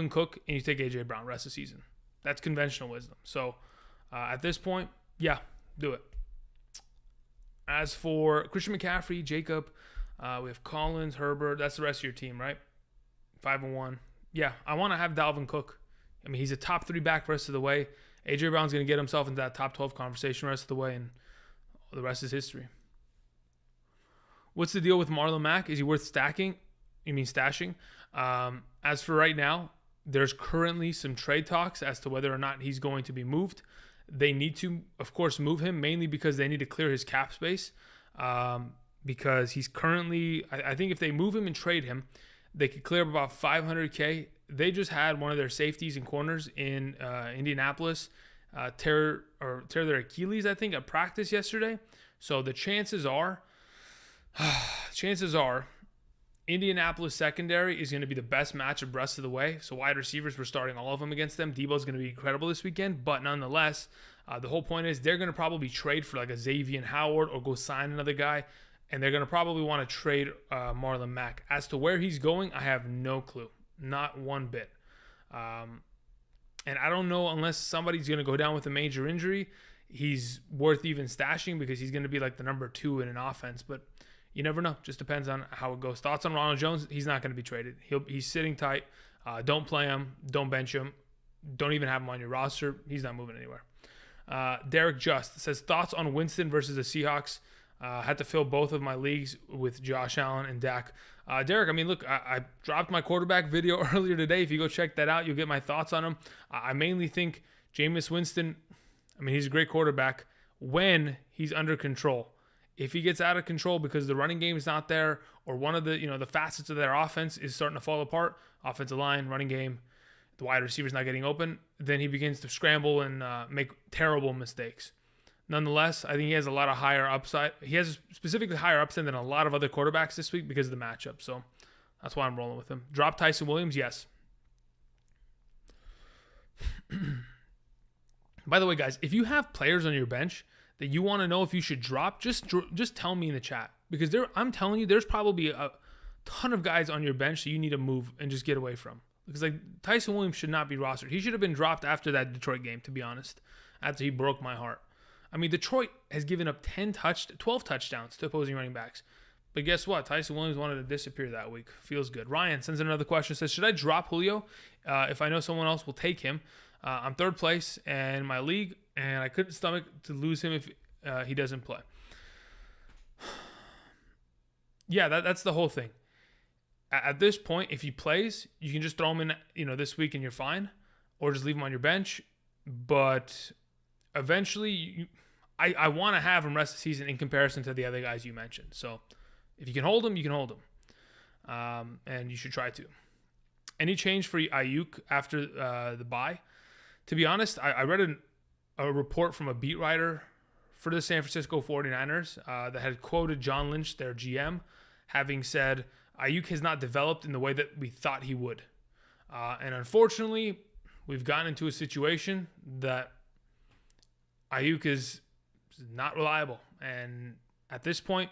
Cook and you take AJ Brown rest of the season. That's conventional wisdom. So at this point, yeah, do it. As for Christian McCaffrey, Jacob, we have Collins, Herbert. That's the rest of your team, right? 5-1. Yeah, I want to have Dalvin Cook. I mean, he's a top 3 back the rest of the way. AJ Brown's going to get himself into that top 12 conversation the rest of the way, and the rest is history. What's the deal with Marlon Mack? Is he worth stashing? As for right now, there's currently some trade talks as to whether or not he's going to be moved. They need to, of course, move him, mainly because they need to clear his cap space. Because he's currently, I think if they move him and trade him, they could clear up about $500K. They just had one of their safeties and corners in Indianapolis tear their Achilles, I think, at practice yesterday. So the chances are Indianapolis secondary is going to be the best matchup rest of the way. So wide receivers, we're starting all of them against them. Debo's going to be incredible this weekend. But nonetheless, the whole point is they're going to probably trade for like a Xavier Howard or go sign another guy. And they're going to probably want to trade Marlon Mack. As to where he's going, I have no clue. Not one bit. And I don't know, unless somebody's going to go down with a major injury, he's worth even stashing because he's going to be like the number 2 in an offense. But you never know. Just depends on how it goes. Thoughts on Ronald Jones? He's not going to be traded. He's sitting tight. Don't play him. Don't bench him. Don't even have him on your roster. He's not moving anywhere. Derek Just says, thoughts on Winston versus the Seahawks? Had to fill both of my leagues with Josh Allen and Dak. Derek, I mean, look, I dropped my quarterback video earlier today. If you go check that out, you'll get my thoughts on him. I mainly think Jameis Winston, I mean, he's a great quarterback when he's under control. If he gets out of control because the running game is not there or one of the, the facets of their offense is starting to fall apart, offensive line, running game, the wide receiver's not getting open, then he begins to scramble and make terrible mistakes. Nonetheless, I think he has a lot of higher upside. He has specifically higher upside than a lot of other quarterbacks this week because of the matchup. So that's why I'm rolling with him. Drop Tyson Williams? Yes. By the way, guys, if you have players on your bench that you want to know if you should drop, just tell me in the chat. Because I'm telling you, there's probably a ton of guys on your bench that you need to move and just get away from. Because like Tyson Williams should not be rostered. He should have been dropped after that Detroit game, to be honest, after he broke my heart. I mean, Detroit has given up 12 touchdowns to opposing running backs. But guess what? Tyson Williams wanted to disappear that week. Feels good. Ryan sends in another question. Says, should I drop Julio if I know someone else will take him? I'm third place, and my league, and I couldn't stomach to lose him if he doesn't play. Yeah, that's the whole thing. At this point, if he plays, you can just throw him in, this week and you're fine, or just leave him on your bench. But eventually, I want to have him rest of the season in comparison to the other guys you mentioned. So if you can hold him, you can hold him, and you should try to. Any change for Ayuk after the bye? To be honest, I read a report from a beat writer for the San Francisco 49ers that had quoted John Lynch, their GM, having said, Ayuk has not developed in the way that we thought he would. And unfortunately, we've gotten into a situation that Ayuk is not reliable. And at this point,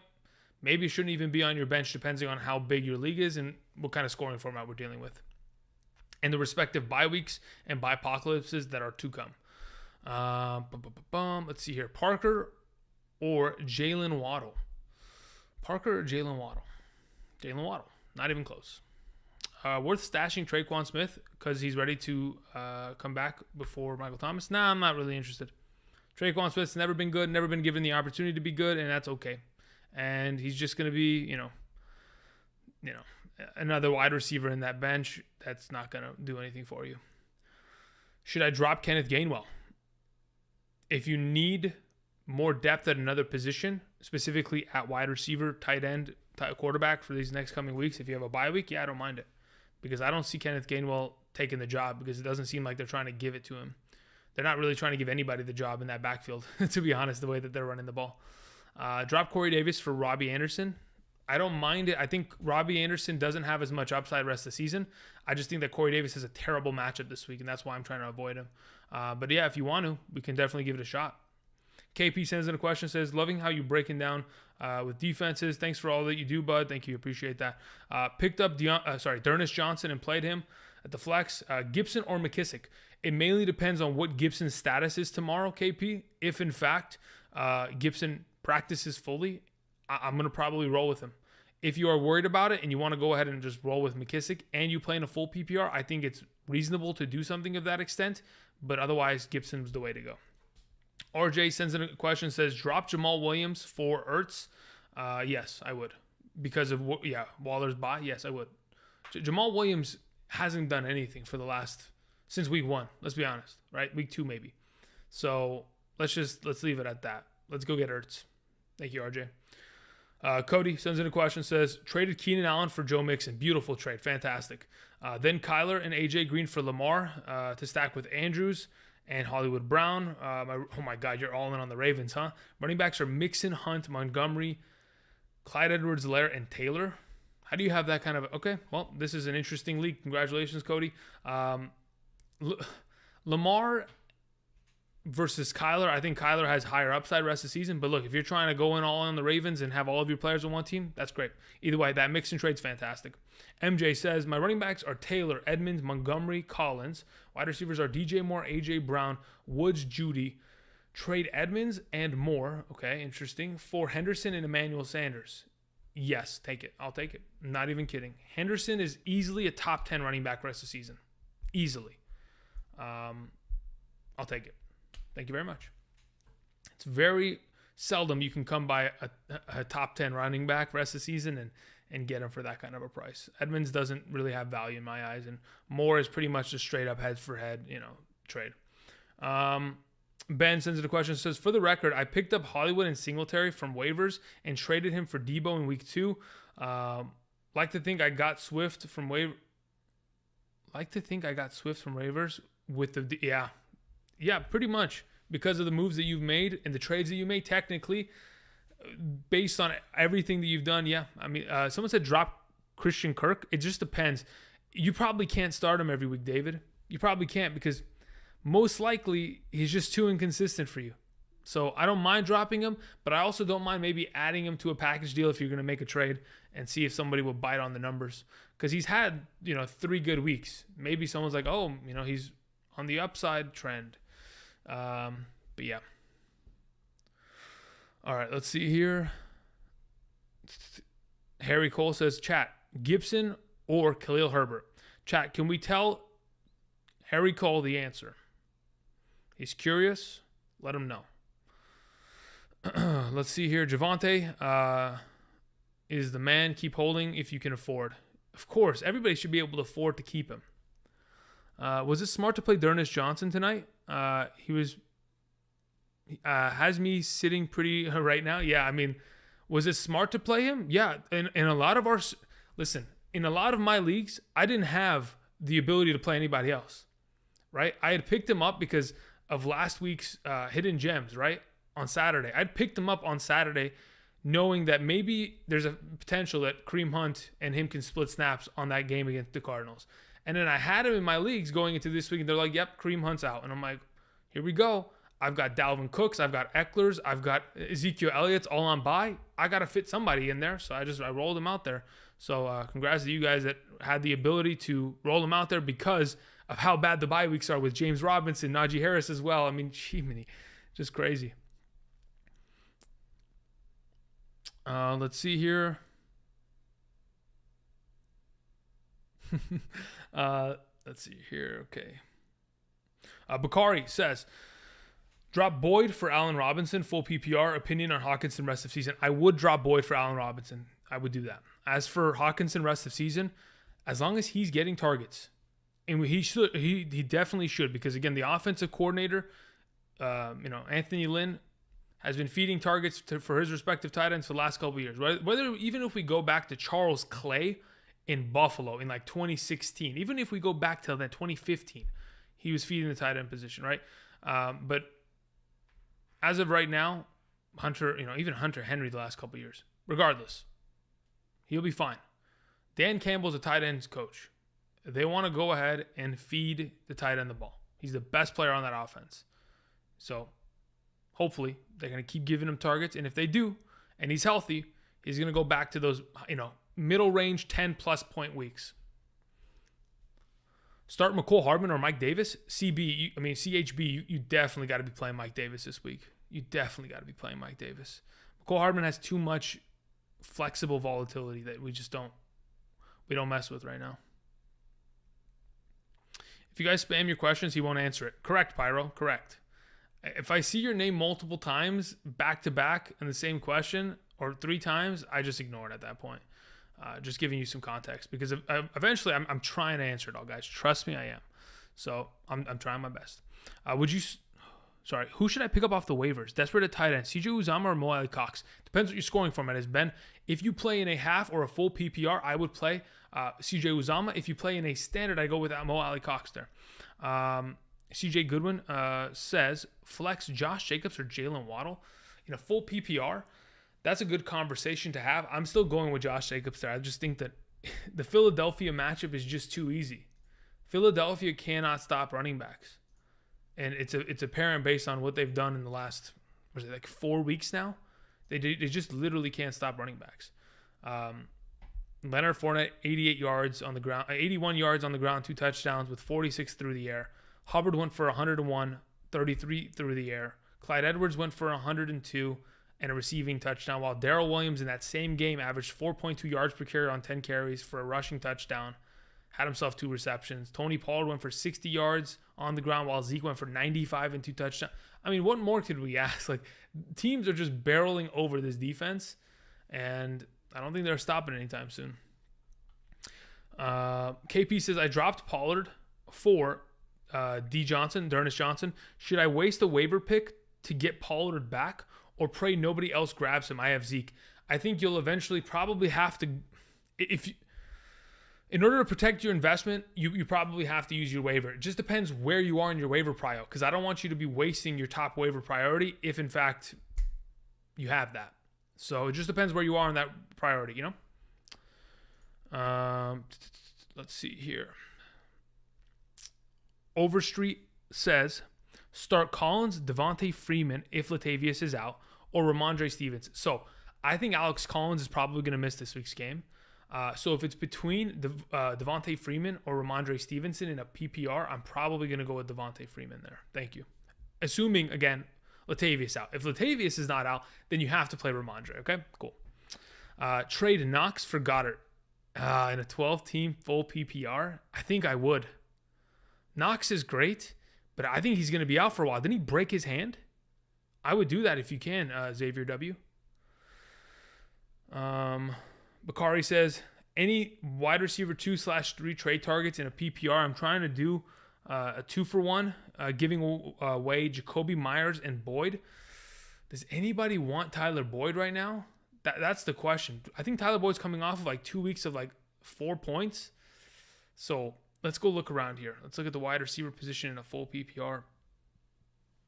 maybe it shouldn't even be on your bench, depending on how big your league is and what kind of scoring format we're dealing with, and the respective bye weeks and bye apocalypses that are to come. Let's see here. Parker or Jalen Waddle? Parker or Jalen Waddle? Jalen Waddle. Not even close. Worth stashing Traquan Smith because he's ready to come back before Michael Thomas? Nah, I'm not really interested. Traquan Smith's never been good, never been given the opportunity to be good, and that's okay. And he's just going to be, another wide receiver in that bench that's not going to do anything for you. Should I drop Kenneth Gainwell? If you need more depth at another position, specifically at wide receiver, tight end, quarterback for these next coming weeks, if you have a bye week, I don't mind it. Because I don't see Kenneth Gainwell taking the job because it doesn't seem like they're trying to give it to him. They're not really trying to give anybody the job in that backfield, to be honest, the way that they're running the ball. Drop Corey Davis for Robbie Anderson. I don't mind it. I think Robbie Anderson doesn't have as much upside rest of the season. I just think that Corey Davis has a terrible matchup this week, and that's why I'm trying to avoid him. But yeah, if you want to, we can definitely give it a shot. KP sends in a question, says, loving how you're breaking down with defenses. Thanks for all that you do, bud. Thank you. Appreciate that. Picked up Ernest Johnson and played him at the flex. Gibson or McKissick? It mainly depends on what Gibson's status is tomorrow, KP. If, in fact, Gibson practices fully, I'm going to probably roll with him. If you are worried about it and you want to go ahead and just roll with McKissick and you play in a full PPR, I think it's reasonable to do something of that extent. But otherwise, Gibson's the way to go. RJ sends in a question, says, drop Jamal Williams for Ertz? Yes, I would. Because of, Waller's bye? Yes, I would. Jamal Williams hasn't done anything for since week 1, let's be honest, right? Week 2 maybe. So let's leave it at that. Let's go get Ertz. Thank you, RJ. Cody sends in a question, says, traded Keenan Allen for Joe Mixon. Beautiful trade. Fantastic. Then Kyler and AJ Green for Lamar to stack with Andrews and Hollywood Brown. Oh my God, you're all in on the Ravens, huh? Running backs are Mixon, Hunt, Montgomery, Clyde Edwards-Helaire, and Taylor. How do you have that kind of... Okay, well, this is an interesting league. Congratulations, Cody. Lamar versus Kyler. I think Kyler has higher upside rest of the season. But look, if you're trying to go in all on the Ravens and have all of your players on one team, that's great. Either way, that Mixon trade's fantastic. MJ says, my running backs are Taylor, Edmonds, Montgomery, Collins. Wide receivers are DJ Moore, AJ Brown, Woods, Judy. Trade Edmonds and Moore. Okay, interesting. For Henderson and Emmanuel Sanders. Yes, take it. I'll take it. I'm not even kidding. Henderson is easily a top 10 running back rest of the season. Easily. I'll take it. Thank you very much. It's very seldom you can come by a top 10 running back rest of the season and get him for that kind of a price. Edmonds doesn't really have value in my eyes, and Moore is pretty much just straight up head for head, trade. Ben sends in a question, says, for the record, I picked up Hollywood and Singletary from waivers and traded him for Debo in week 2. Like to think I got Swift from waivers with the Yeah, pretty much because of the moves that you've made and the trades that you made. Technically, based on everything that you've done, yeah. I mean, someone said drop Christian Kirk. It just depends. You probably can't start him every week, David. You probably can't because most likely he's just too inconsistent for you. So I don't mind dropping him, but I also don't mind maybe adding him to a package deal if you're going to make a trade and see if somebody will bite on the numbers. Because he's had, 3 good weeks. Maybe someone's like, oh, he's on the upside trend. But yeah. All right, let's see here. Harry Cole says, chat, Gibson or Khalil Herbert? Chat, can we tell Harry Cole the answer? He's curious. Let him know. Let's see here. Devonte is the man. Keep holding if you can afford. Of course, everybody should be able to afford to keep him. Was it smart to play Ernest Johnson tonight? He was has me sitting pretty right now. Yeah, I mean, was it smart to play him? Yeah, in a lot of in a lot of my leagues, I didn't have the ability to play anybody else, right? I had picked him up because of last week's hidden gems, right? On Saturday. I'd picked him up on Saturday knowing that maybe there's a potential that Kareem Hunt and him can split snaps on that game against the Cardinals. And then I had him in my leagues going into this week, and they're like, yep, Kareem Hunt's out. And I'm like, here we go. I've got Dalvin Cooks. I've got Ecklers. I've got Ezekiel Elliott's all on bye. I got to fit somebody in there. So I rolled him out there. So congrats to you guys that had the ability to roll him out there because of how bad the bye weeks are with James Robinson, Najee Harris as well. I mean, just crazy. Let's see here. Let's see here. Okay. Bakari says, drop Boyd for Allen Robinson, full PPR. Opinion on Hawkinson rest of season. I would drop Boyd for Allen Robinson. I would do that. As for Hawkinson rest of season, as long as he's getting targets, and he definitely should, because again, the offensive coordinator, Anthony Lynn, has been feeding targets for his respective tight ends for the last couple of years. Whether even if we go back to Charles Clay in Buffalo in like 2016, even if we go back to that 2015, he was feeding the tight end position, right? But as of right now, Hunter, even Hunter Henry the last couple of years, regardless, he'll be fine. Dan Campbell's a tight ends coach. They want to go ahead and feed the tight end the ball. He's the best player on that offense. So hopefully they're going to keep giving him targets. And if they do, and he's healthy, he's going to go back to those, middle range 10+ point weeks. Start McCole Hardman or Mike Davis. CHB, you definitely got to be playing Mike Davis this week. You definitely got to be playing Mike Davis. McCole Hardman has too much flexible volatility that we don't mess with right now. If you guys spam your questions, he won't answer it. Correct, Pyro. Correct. If I see your name multiple times back to back in the same question or 3 times, I just ignore it at that point. Just giving you some context because eventually I'm trying to answer it all, guys. Trust me, I am. So I'm trying my best. Who should I pick up off the waivers? Desperate at tight end, CJ Uzomah or Mo Alley Cox? Depends what your scoring format is, Ben. If you play in a half or a full PPR, I would play CJ Uzomah. If you play in a standard, I go with Mo Alley Cox there. CJ Goodwin says, flex Josh Jacobs or Jalen Waddle in a full PPR. That's a good conversation to have. I'm still going with Josh Jacobs there. I just think that the Philadelphia matchup is just too easy. Philadelphia cannot stop running backs. And it's apparent based on what they've done in the last, 4 weeks now? They just literally can't stop running backs. Leonard Fournette, 88 yards on the ground, 81 yards on the ground, 2 touchdowns with 46 through the air. Hubbard went for 101, 33 through the air. Clyde Edwards went for 102 and a receiving touchdown, while Darrell Williams in that same game averaged 4.2 yards per carry on 10 carries for a rushing touchdown. Had himself 2 receptions. Tony Pollard went for 60 yards on the ground, while Zeke went for 95 and 2 touchdowns. I mean, what more could we ask? Teams are just barreling over this defense, and I don't think they're stopping anytime soon. KP says, I dropped Pollard for Ernest Johnson. Should I waste a waiver pick to get Pollard back or pray nobody else grabs him? I have Zeke. I think you'll eventually probably have to, in order to protect your investment, you probably have to use your waiver. It just depends where you are in your waiver prio, because I don't want you to be wasting your top waiver priority if, in fact, you have that. So it just depends where you are in that priority, Let's see here. Overstreet says, start Collins, Devonta Freeman if Latavius is out, or Ramondre Stevenson. So I think Alex Collins is probably going to miss this week's game. So if it's between Devonta Freeman or Ramondre Stevenson in a PPR, I'm probably going to go with Devonta Freeman there. Thank you. Assuming, again, Latavius out. If Latavius is not out, then you have to play Ramondre. Okay, cool. Trade Knox for Goddard in a 12-team full PPR. I think I would. Knox is great, but I think he's going to be out for a while. Didn't he break his hand? I would do that if you can, Xavier W. Bakari says, any wide receiver 2/3 trade targets in a PPR. I'm trying to do a 2-for-1, giving away Jacoby Myers and Boyd. Does anybody want Tyler Boyd right now? That's the question. I think Tyler Boyd's coming off of like 2 weeks of like 4 points. So let's go look around here. Let's look at the wide receiver position in a full PPR.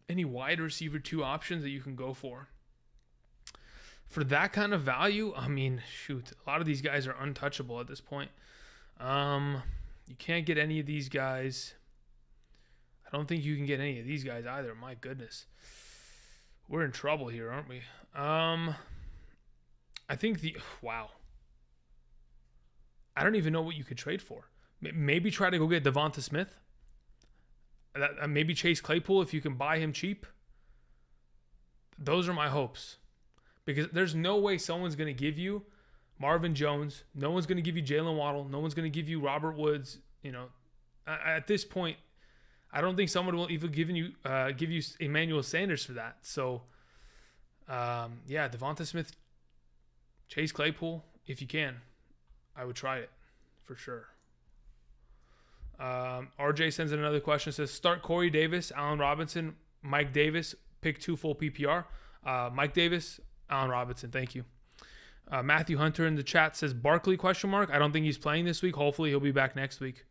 Any wide receiver 2 options that you can go for? For that kind of value, I mean, shoot, a lot of these guys are untouchable at this point. You can't get any of these guys. I don't think you can get any of these guys either. My goodness. We're in trouble here, aren't we? I think wow. I don't even know what you could trade for. Maybe try to go get Devonta Smith. Maybe Chase Claypool if you can buy him cheap. Those are my hopes. Because there's no way someone's going to give you Marvin Jones. No one's going to give you Jalen Waddle. No one's going to give you Robert Woods. You know, at this point, I don't think someone will even give you Emmanuel Sanders for that. So, yeah, Devonta Smith, Chase Claypool, if you can, I would try it for sure. RJ sends in another question. Says, start Corey Davis, Allen Robinson, Mike Davis, pick 2 full PPR. Mike Davis, Allen Robinson, thank you. Matthew Hunter in the chat says, Barkley, ? I don't think he's playing this week. Hopefully he'll be back next week.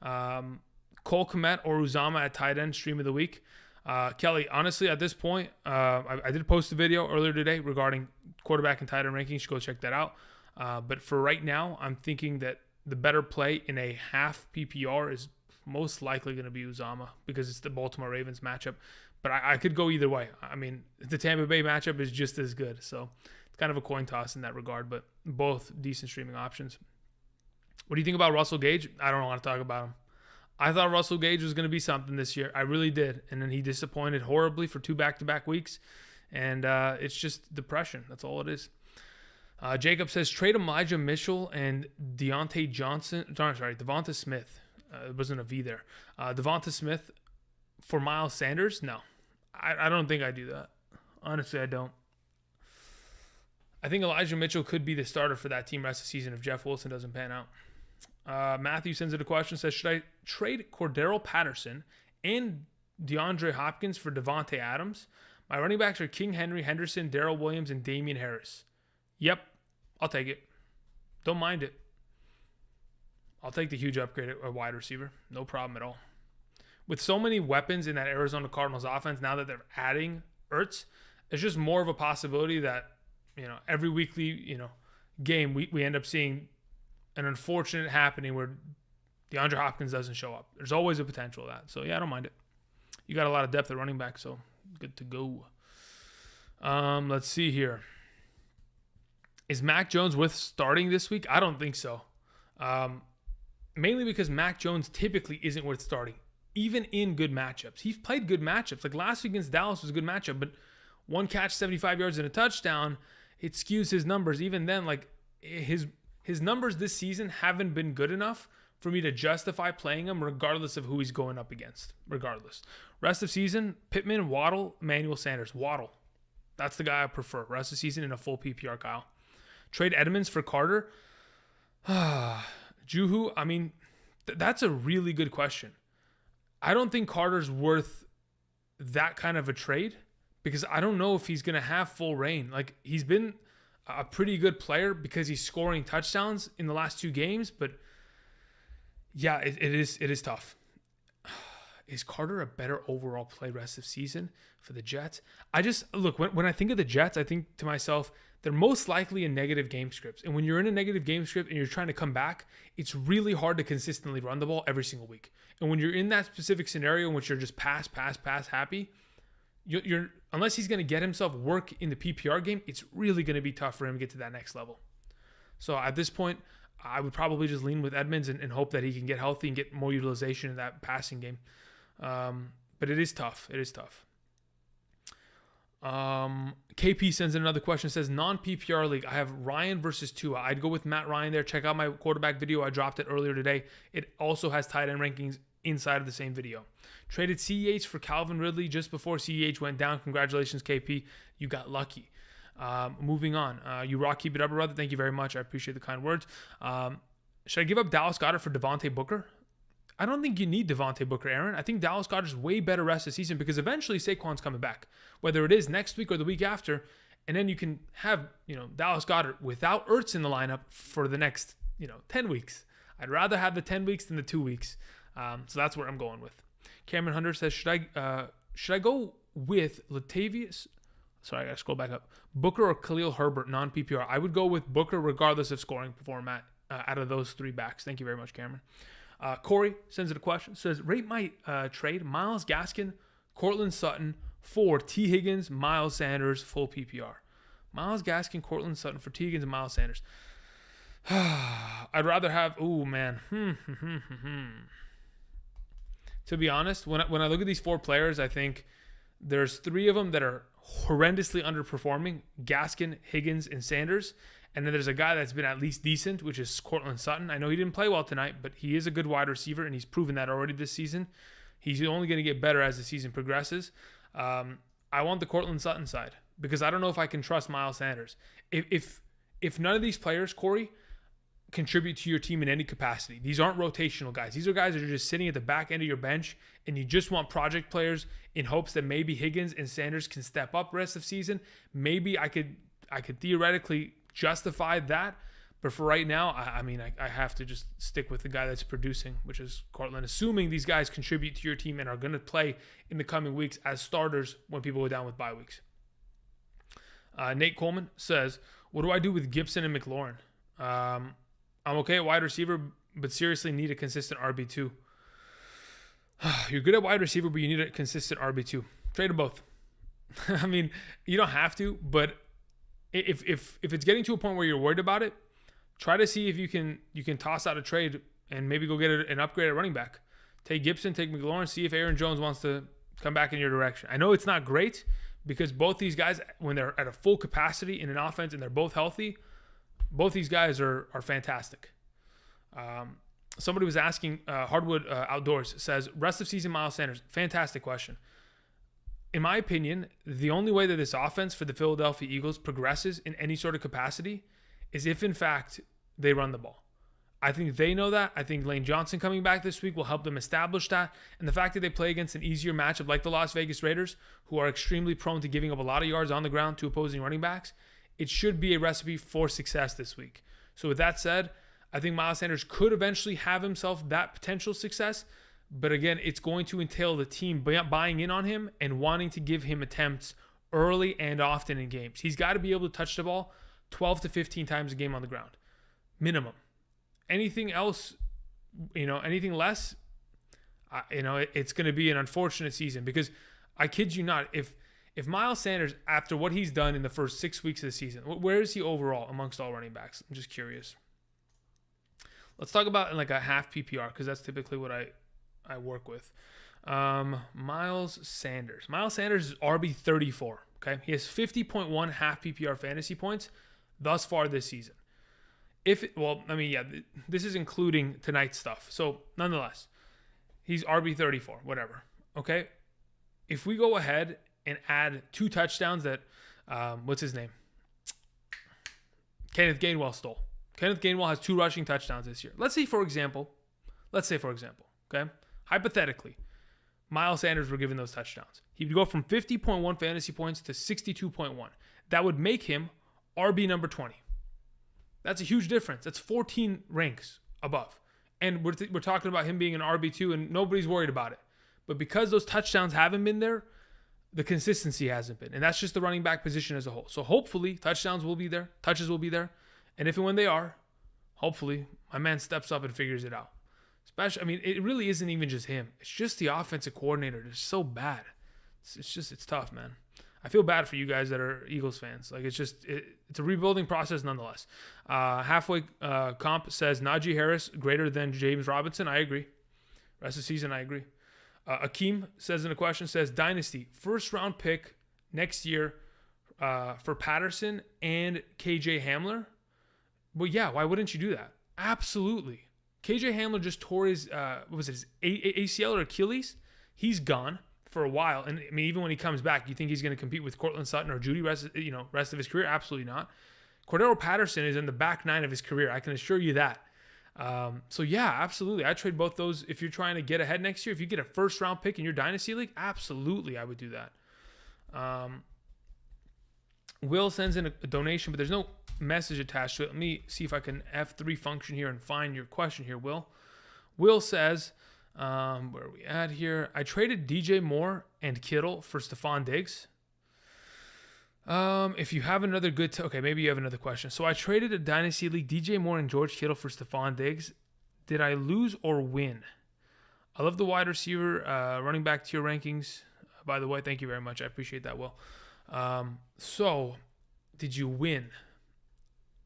Cole Kmet or Uzama at tight end, stream of the week. Kelly, honestly, at this point, I did post a video earlier today regarding quarterback and tight end rankings. You should go check that out. But for right now, I'm thinking that the better play in a half PPR is most likely going to be Uzama because it's the Baltimore Ravens matchup. But I could go either way. I mean, the Tampa Bay matchup is just as good. So it's kind of a coin toss in that regard, but both decent streaming options. What do you think about Russell Gage? I don't want to talk about him. I thought Russell Gage was going to be something this year. I really did. And then he disappointed horribly for 2 back-to-back weeks. And it's just depression. That's all it is. Jacob says, trade Elijah Mitchell and Devonta Smith. It wasn't a V there. Devonta Smith for Miles Sanders? No. I don't think I do that. Honestly, I don't. I think Elijah Mitchell could be the starter for that team rest of the season if Jeff Wilson doesn't pan out. Matthew sends in a question, says, should I trade Cordero Patterson and DeAndre Hopkins for Devontae Adams? My running backs are King Henry, Henderson, Darrell Williams, and Damian Harris. Yep, I'll take it. Don't mind it. I'll take the huge upgrade at wide receiver. No problem at all. With so many weapons in that Arizona Cardinals offense, now that they're adding Ertz, it's just more of a possibility that, every weekly, game we end up seeing an unfortunate happening where DeAndre Hopkins doesn't show up. There's always a potential of that. So, yeah, I don't mind it. You got a lot of depth at running back, so good to go. Let's see here. Is Mac Jones worth starting this week? I don't think so. Mainly because Mac Jones typically isn't worth starting, even in good matchups. He's played good matchups. Like last week against Dallas was a good matchup, but 1 catch, 75 yards and a touchdown, it skews his numbers. Even then, like his numbers this season haven't been good enough for me to justify playing him regardless of who he's going up against. Regardless. Rest of season, Pittman, Waddle, Emmanuel Sanders. Waddle. That's the guy I prefer. Rest of season in a full PPR, Kyle. Trade Edmonds for Carter. Juhu, I mean, that's a really good question. I don't think Carter's worth that kind of a trade because I don't know if he's going to have full reign. Like, he's been a pretty good player because he's scoring touchdowns in the last 2 games, but yeah, it is tough. Is Carter a better overall play rest of season for the Jets? Look, when I think of the Jets, I think to myself, they're most likely in negative game scripts. And when you're in a negative game script and you're trying to come back, it's really hard to consistently run the ball every single week. And when you're in that specific scenario in which you're just pass happy, you're unless he's going to get himself work in the PPR game, it's really going to be tough for him to get to that next level. So at this point, I would probably just lean with Edmonds and hope that he can get healthy and get more utilization in that passing game. But it is tough. It is tough. KP sends in another question. Says, non-PPR league, I have Ryan versus Tua. I'd go with Matt Ryan there. Check out my quarterback video. I dropped it earlier today. It also has tight end rankings inside of the same video. Traded CEH for Calvin Ridley just before CEH went down. Congratulations, KP. You got lucky. Moving on. You rock, keep it up, brother. Thank you very much. I appreciate the kind words. Should I give up Dallas Goedert for Devontae Booker? I don't think you need Devontae Booker, Aaron. I think Dallas Goedert's way better rest of the season because eventually Saquon's coming back, whether it is next week or the week after, and then you can have, Dallas Goedert without Ertz in the lineup for the next, 10 weeks. I'd rather have the 10 weeks than the 2 weeks. So that's where I'm going with. Cameron Hunter says, should I go with Latavius? Sorry, I got to scroll back up. Booker or Khalil Herbert, non-PPR. I would go with Booker regardless of scoring format out of those three backs. Thank you very much, Cameron. Corey sends it a question. Says, rate my trade Myles Gaskin, Cortland Sutton for T. Higgins, Miles Sanders, full PPR. Myles Gaskin, Cortland Sutton for T. Higgins and Miles Sanders. I'd rather have, To be honest, when I look at these four players, I think there's three of them that are horrendously underperforming: Gaskin, Higgins, and Sanders. And then there's a guy that's been at least decent, which is Cortland Sutton. I know he didn't play well tonight, but he is a good wide receiver, and he's proven that already this season. He's only going to get better as the season progresses. I want the Cortland Sutton side because I don't know if I can trust Miles Sanders. If none of these players, Corey, contribute to your team in any capacity, these aren't rotational guys. These are guys that are just sitting at the back end of your bench, and you just want project players in hopes that maybe Higgins and Sanders can step up rest of season. Maybe I could theoretically justify that, but for right now, I have to just stick with the guy that's producing, which is Cortland, assuming these guys contribute to your team and are going to play in the coming weeks as starters when people go down with bye weeks. Nate Coleman says, what do I do with Gibson and McLaurin? I'm okay at wide receiver, but seriously need a consistent RB2. You're good at wide receiver, but you need a consistent RB2. Trade them both. You don't have to, but if it's getting to a point where you're worried about it, try to see if you can toss out a trade and maybe go get an upgrade at running back. Take Gibson, take McLaurin, see if Aaron Jones wants to come back in your direction. I know it's not great because both these guys, when they're at a full capacity in an offense and they're both healthy, both these guys are fantastic. Somebody was asking, Hardwood Outdoors says, rest of season Miles Sanders. Fantastic question. In my opinion, the only way that this offense for the Philadelphia Eagles progresses in any sort of capacity is if, in fact, they run the ball. I think they know that. I think Lane Johnson coming back this week will help them establish that. And the fact that they play against an easier matchup like the Las Vegas Raiders, who are extremely prone to giving up a lot of yards on the ground to opposing running backs, it should be a recipe for success this week. So with that said, I think Miles Sanders could eventually have himself that potential success. But again, it's going to entail the team buying in on him and wanting to give him attempts early and often in games. He's got to be able to touch the ball 12 to 15 times a game on the ground. Minimum. Anything else, anything less, it's going to be an unfortunate season because I kid you not, if Miles Sanders, after what he's done in the first 6 weeks of the season, where is he overall amongst all running backs? I'm just curious. Let's talk about like a half PPR because that's typically what I work with. Miles Sanders. Miles Sanders is RB 34. Okay, he has 50.1 half PPR fantasy points thus far this season. This is including tonight's stuff. So nonetheless, he's RB 34. Whatever. Okay, if we go ahead and add 2 touchdowns that, what's his name? Kenneth Gainwell stole. Kenneth Gainwell has 2 rushing touchdowns this year. Let's say, for example, okay, hypothetically, Miles Sanders were given those touchdowns. He would go from 50.1 fantasy points to 62.1. That would make him RB number 20. That's a huge difference. That's 14 ranks above. And we're talking about him being an RB2, and nobody's worried about it. But because those touchdowns haven't been there, the consistency hasn't been. And that's just the running back position as a whole. So hopefully, touchdowns will be there. Touches will be there. And if and when they are, hopefully, my man steps up and figures it out. Especially, it really isn't even just him. It's just the offensive coordinator. It's so bad. It's tough, man. I feel bad for you guys that are Eagles fans. Like, it's a rebuilding process nonetheless. Halfway Comp says Najee Harris greater than James Robinson. I agree. Rest of the season, I agree. Akeem says in a question, says Dynasty, first round pick next year for Patterson and KJ Hamler. Well, yeah, why wouldn't you do that? Absolutely. KJ Hamler just tore his his ACL or Achilles. He's gone for a while, and I mean, even when he comes back, you think he's going to compete with Cortland Sutton or Judy rest of his career? Absolutely not. Cordero Patterson is in the back nine of his career. I can assure you that. So yeah, absolutely. I trade both those if you're trying to get ahead next year. If you get a first round pick in your dynasty league, absolutely, I would do that. Will sends in a donation, but there's no message attached to it. Let me see if I can F3 function here and find your question here, Will. Will says, where are we at here? I traded DJ Moore and Kittle for Stephon Diggs. If you have another good... okay, maybe you have another question. So I traded a Dynasty League DJ Moore and George Kittle for Stephon Diggs. Did I lose or win? I love the wide receiver running back tier rankings. By the way, thank you very much. I appreciate that, Will. So, did you win?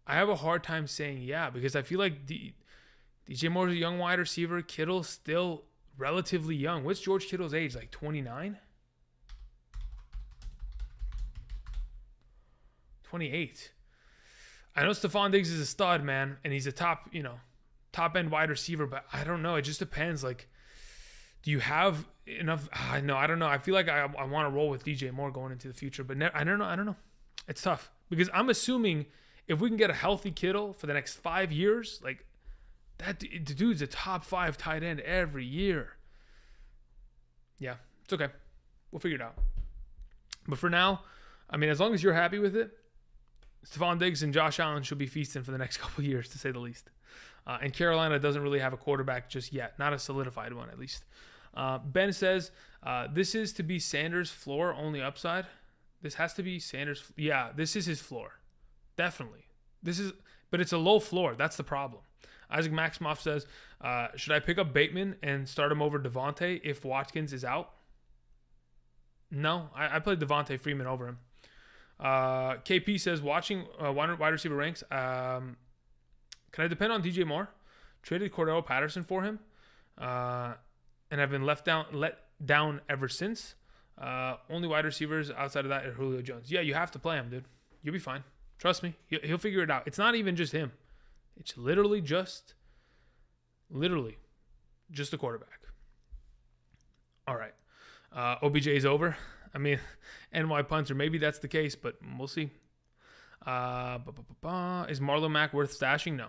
I have a hard time saying yeah, because I feel like DJ Moore's a young wide receiver. Kittle's still relatively young. What's George Kittle's age? Like 29? 28. I know Stephon Diggs is a stud, man, and he's a top end wide receiver, but I don't know. It just depends. Like, do you have enough? I don't know. I feel like I want to roll with DJ Moore going into the future, but I don't know. It's tough because I'm assuming if we can get a healthy Kittle for the next 5 years, like that, the dude's a top 5 tight end every year. Yeah, it's okay. We'll figure it out. But for now, I mean, as long as you're happy with it, Stephon Diggs and Josh Allen should be feasting for the next couple of years, to say the least. And Carolina doesn't really have a quarterback just yet, not a solidified one at least. Ben says, this is to be Sanders' floor, only upside. This has to be Sanders. Yeah, this is his floor. Definitely. But it's a low floor. That's the problem. Isaac Maximoff says, should I pick up Bateman and start him over Devonte if Watkins is out? No, I played Devonte Freeman over him. KP says, watching wide receiver ranks, can I depend on DJ Moore? Traded Cordero Patterson for him, and I've been let down ever since. Only wide receivers outside of that are Julio Jones. Yeah, you have to play him, dude. You'll be fine. Trust me. He'll figure it out. It's not even just him. It's literally just the quarterback. All right. OBJ is over. I mean, NY punter, maybe that's the case, but we'll see. Is Marlon Mack worth stashing? No.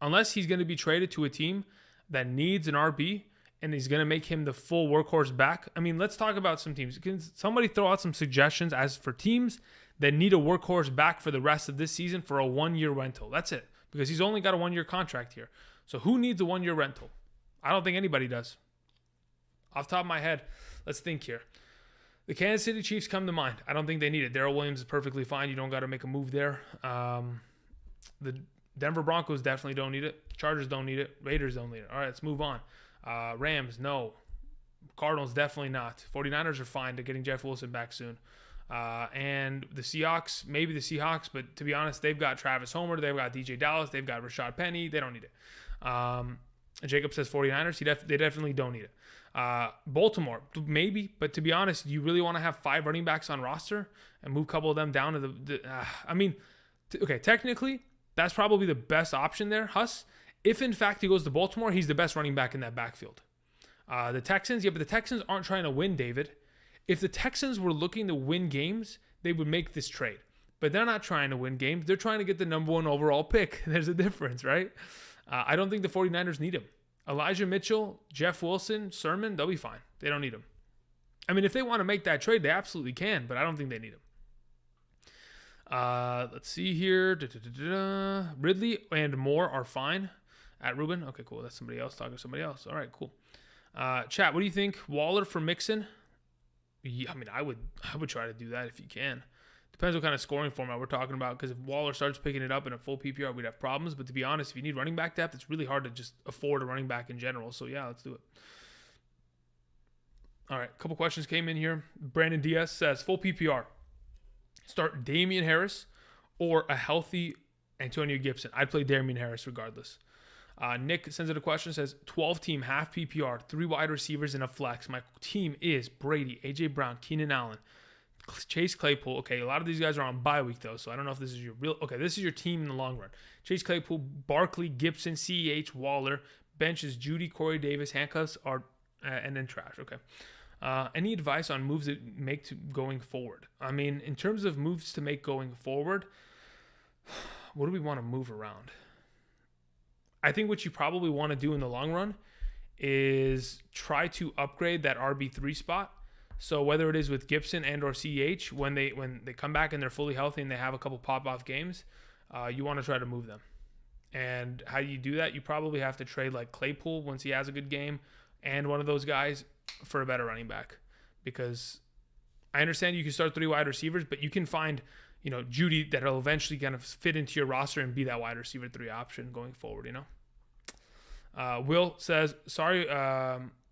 Unless he's going to be traded to a team that needs an RB and he's going to make him the full workhorse back. I mean, let's talk about some teams. Can somebody throw out some suggestions as for teams that need a workhorse back for the rest of this season for a 1-year rental? That's it, because he's only got a 1-year contract here. So who needs a 1-year rental? I don't think anybody does. Off the top of my head, let's think here. The Kansas City Chiefs come to mind. I don't think they need it. Darrell Williams is perfectly fine. You don't got to make a move there. The Denver Broncos definitely don't need it. Chargers don't need it. Raiders don't need it. All right, let's move on. Rams, no. Cardinals, definitely not. 49ers are fine. They're getting Jeff Wilson back soon. And the Seahawks, maybe the Seahawks, but to be honest, they've got Travis Homer. They've got DJ Dallas. They've got Rashad Penny. They don't need it. Jacob says 49ers. They definitely don't need it. Baltimore, maybe, but to be honest, you really want to have 5 running backs on roster and move a couple of them down to okay, technically, that's probably the best option there, Huss. If in fact he goes to Baltimore, he's the best running back in that backfield. The Texans, but the Texans aren't trying to win, David. If the Texans were looking to win games, they would make this trade. But they're not trying to win games. They're trying to get the number 1 overall pick. There's a difference, right? I don't think the 49ers need him. Elijah Mitchell, Jeff Wilson, Sermon, they'll be fine. They don't need him. I mean, if they want to make that trade, they absolutely can, but I don't think they need him. Let's see here. Ridley and Moore are fine at Ruben. Okay, cool. That's somebody else talking to somebody else. All right, cool. Chat, what do you think? Waller for Mixon? Yeah, I mean, I would try to do that if you can. Depends what kind of scoring format we're talking about, because if Waller starts picking it up in a full PPR, we'd have problems. But to be honest, if you need running back depth, it's really hard to just afford a running back in general. So, yeah, let's do it. All right, a couple questions came in here. Brandon Diaz says, full PPR, start Damian Harris or a healthy Antonio Gibson. I'd play Damian Harris regardless. Nick sends in a question, says, 12-team half PPR, 3 wide receivers and a flex. My team is Brady, A.J. Brown, Keenan Allen, Chase Claypool. Okay, a lot of these guys are on bye week though, so I don't know if this is your real. Okay, this is your team in the long run. Chase Claypool, Barkley, Gibson, CEH, Waller. Bench is Judy, Corey Davis. Handcuffs are and then trash. Okay. Any advice on moves to make going forward? I mean, in terms of moves to make going forward, what do we want to move around? I think what you probably want to do in the long run is try to upgrade that RB3 spot. So whether it is with Gibson and or CH, when they come back and they're fully healthy and they have a couple pop-off games, you want to try to move them. And how do you do that? You probably have to trade like Claypool once he has a good game and one of those guys for a better running back. Because I understand you can start 3 wide receivers, but you can find, Judy that'll eventually kind of fit into your roster and be that wide receiver 3 option going forward, Will says, sorry,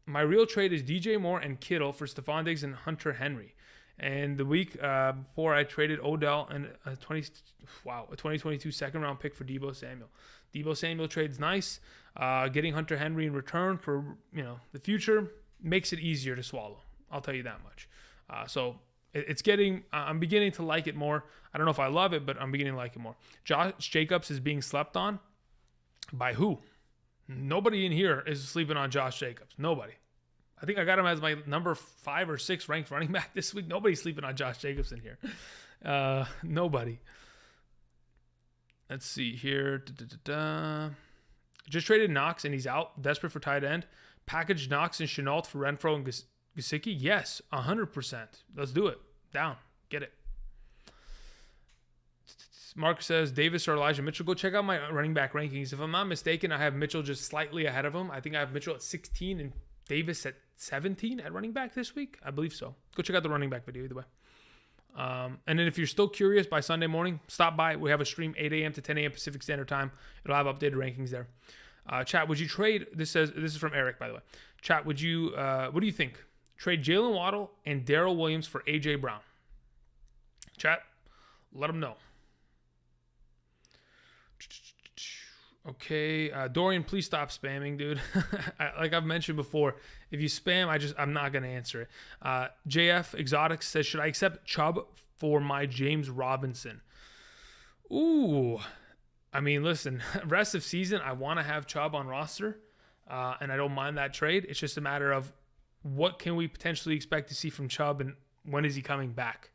my real trade is DJ Moore and Kittle for Stephon Diggs and Hunter Henry. And the week before, I traded Odell and a 2022 second-round pick for Deebo Samuel. Deebo Samuel trade's nice. Getting Hunter Henry in return for the future makes it easier to swallow. I'll tell you that much. So it's I'm beginning to like it more. I don't know if I love it, but I'm beginning to like it more. Josh Jacobs is being slept on. By who? Nobody in here is sleeping on Josh Jacobs. Nobody. I think I got him as my number 5 or 6 ranked running back this week. Nobody's sleeping on Josh Jacobs in here. Nobody. Let's see here. Just traded Knox and he's out. Desperate for tight end. Packaged Knox and Chenault for Renfro and Gesicki. Yes, 100%. Let's do it. Down. Get it. Mark says, Davis or Elijah Mitchell. Go check out my running back rankings. If I'm not mistaken, I have Mitchell just slightly ahead of him. I think I have Mitchell at 16 and Davis at 17 at running back this week. I believe so. Go check out the running back video either way. And then if you're still curious, by Sunday morning, stop by. We have a stream 8 a.m. to 10 a.m. Pacific Standard Time. It'll have updated rankings there. Chat, would you trade? This is from Eric, by the way. Chat, what do you think? Trade Jalen Waddle and Darrell Williams for A.J. Brown. Chat, let them know. Okay, Dorian, please stop spamming, dude. Like I've mentioned before, if you spam, I'm not gonna answer it. JF Exotics says, should I accept Chubb for my James Robinson? Ooh, I mean, listen, rest of season, I want to have Chubb on roster, and I don't mind that trade. It's just a matter of what can we potentially expect to see from Chubb, and when is he coming back?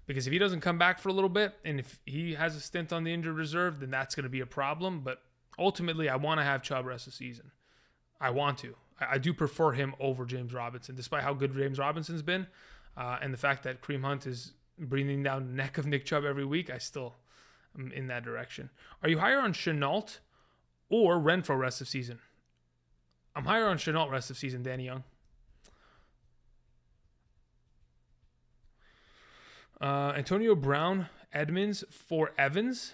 Because if he doesn't come back for a little bit, and if he has a stint on the injured reserve, then that's going to be a problem. But ultimately, I want to have Chubb rest of the season. I want to. I do prefer him over James Robinson, despite how good James Robinson's been. And the fact that Kareem Hunt is breathing down the neck of Nick Chubb every week, I still am in that direction. Are you higher on Chenault or Renfro rest of season? I'm higher on Chenault rest of season, Danny Young. Antonio Brown, Edmonds for Evans.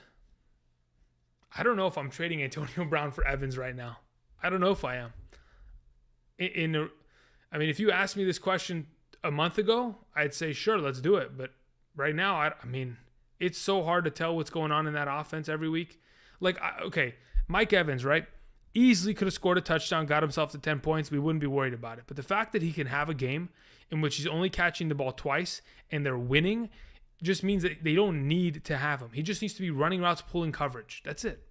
I don't know if I'm trading Antonio Brown for Evans right now. I don't know if I am. I mean, if you asked me this question a month ago, I'd say, sure, let's do it. But right now, I mean, it's so hard to tell what's going on in that offense every week. Okay, Mike Evans, right? Easily could have scored a touchdown, got himself to 10 points. We wouldn't be worried about it. But the fact that he can have a game in which he's only catching the ball twice and they're winning just means that they don't need to have him. He just needs to be running routes, pulling coverage. That's it.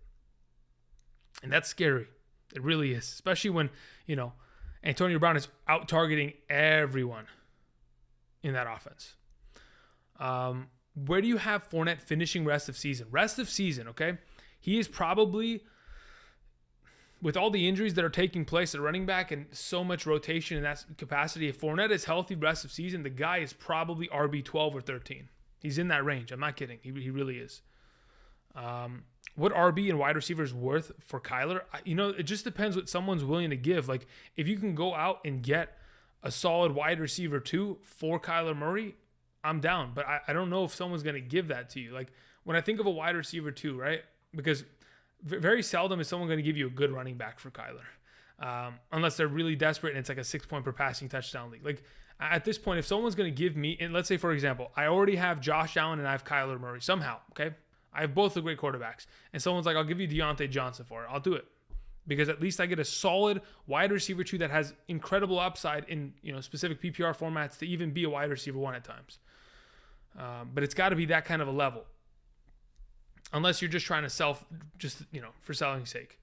And that's scary. It really is. Especially when, Antonio Brown is out targeting everyone in that offense. Where do you have Fournette finishing rest of season? Rest of season, okay? He is probably, with all the injuries that are taking place at running back and so much rotation in that capacity, if Fournette is healthy rest of season, the guy is probably RB 12 or 13. He's in that range. I'm not kidding. He really is. What RB and wide receiver is worth for Kyler? It just depends what someone's willing to give. Like, if you can go out and get a solid wide receiver 2 for Kyler Murray, I'm down. But I don't know if someone's going to give that to you. Like, when I think of a wide receiver 2, right? Because very seldom is someone going to give you a good running back for Kyler. Unless they're really desperate and it's like a 6-point per passing touchdown league. Like, at this point, if someone's going to give me, and let's say, for example, I already have Josh Allen and I have Kyler Murray somehow, okay? I have both the great quarterbacks. And someone's like, I'll give you Deontay Johnson for it. I'll do it. Because at least I get a solid wide receiver 2 that has incredible upside in, specific PPR formats to even be a wide receiver 1 at times. But it's got to be that kind of a level. Unless you're just trying to sell, for selling's sake.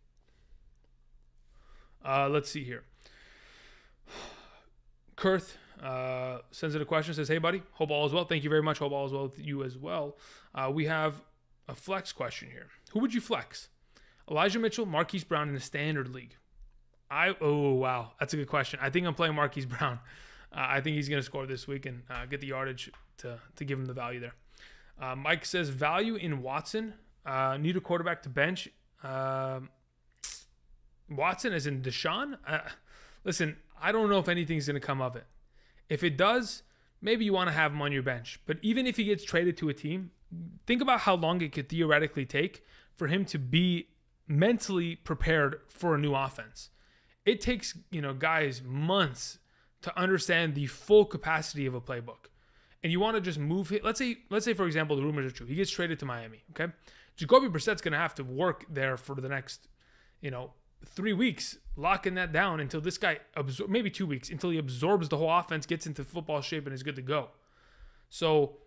Let's see here. Kurth sends in a question, says, hey, buddy, hope all is well. Thank you very much. Hope all is well with you as well. We have a flex question here. Who would you flex? Elijah Mitchell, Marquis Brown in the standard league. Wow. That's a good question. I think I'm playing Marquise Brown. I think he's going to score this week and get the yardage to give him the value there. Mike says, value in Watson. Need a quarterback to bench. Watson as in Deshaun? Listen, I don't know if anything's going to come of it. If it does, maybe you want to have him on your bench. But even if he gets traded to a team, think about how long it could theoretically take for him to be mentally prepared for a new offense. It takes, guys months to understand the full capacity of a playbook. And you want to just move him. Let's say, for example, the rumors are true. He gets traded to Miami, okay? Jacoby Brissett's going to have to work there for the next, 3 weeks, locking that down until this guy, maybe 2 weeks, until he absorbs the whole offense, gets into football shape, and is good to go. So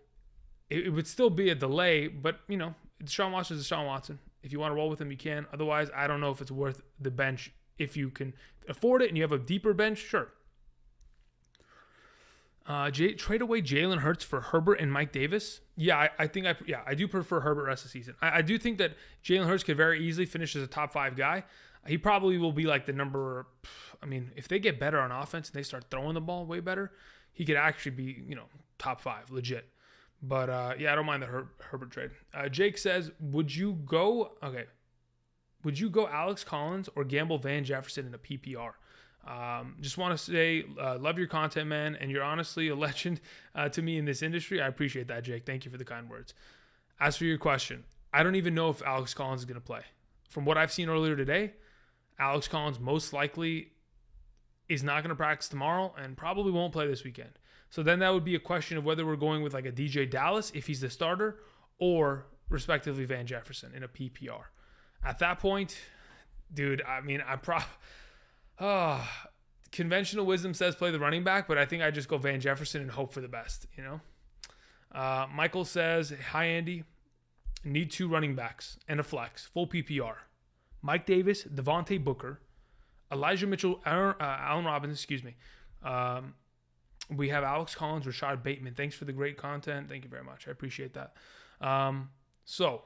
it would still be a delay, but, Deshaun Watson is Deshaun Watson. If you want to roll with him, you can. Otherwise, I don't know if it's worth the bench. If you can afford it and you have a deeper bench, sure. Trade away Jalen Hurts for Herbert and Mike Davis. Yeah, I do prefer Herbert rest of the season. I do think that Jalen Hurts could very easily finish as a top 5 guy. He probably will be like the number. If they get better on offense and they start throwing the ball way better, he could actually be, top 5, legit. But I don't mind the Herbert trade. Jake says, would you go Alex Collins or gamble Van Jefferson in a PPR? Just want to say, love your content, man, and you're honestly a legend to me in this industry. I appreciate that, Jake. Thank you for the kind words. As for your question, I don't even know if Alex Collins is going to play. From what I've seen earlier today, Alex Collins most likely is not going to practice tomorrow and probably won't play this weekend. So then that would be a question of whether we're going with like a DJ Dallas if he's the starter or respectively Van Jefferson in a PPR. At that point, dude, conventional wisdom says play the running back, but I think I just go Van Jefferson and hope for the best, Michael says, hi, Andy. Need 2 running backs and a flex, full PPR. Mike Davis, Devontae Booker, Elijah Mitchell, Allen Robinson, we have Alex Collins, Rashad Bateman. Thanks for the great content. Thank you very much. I appreciate that. So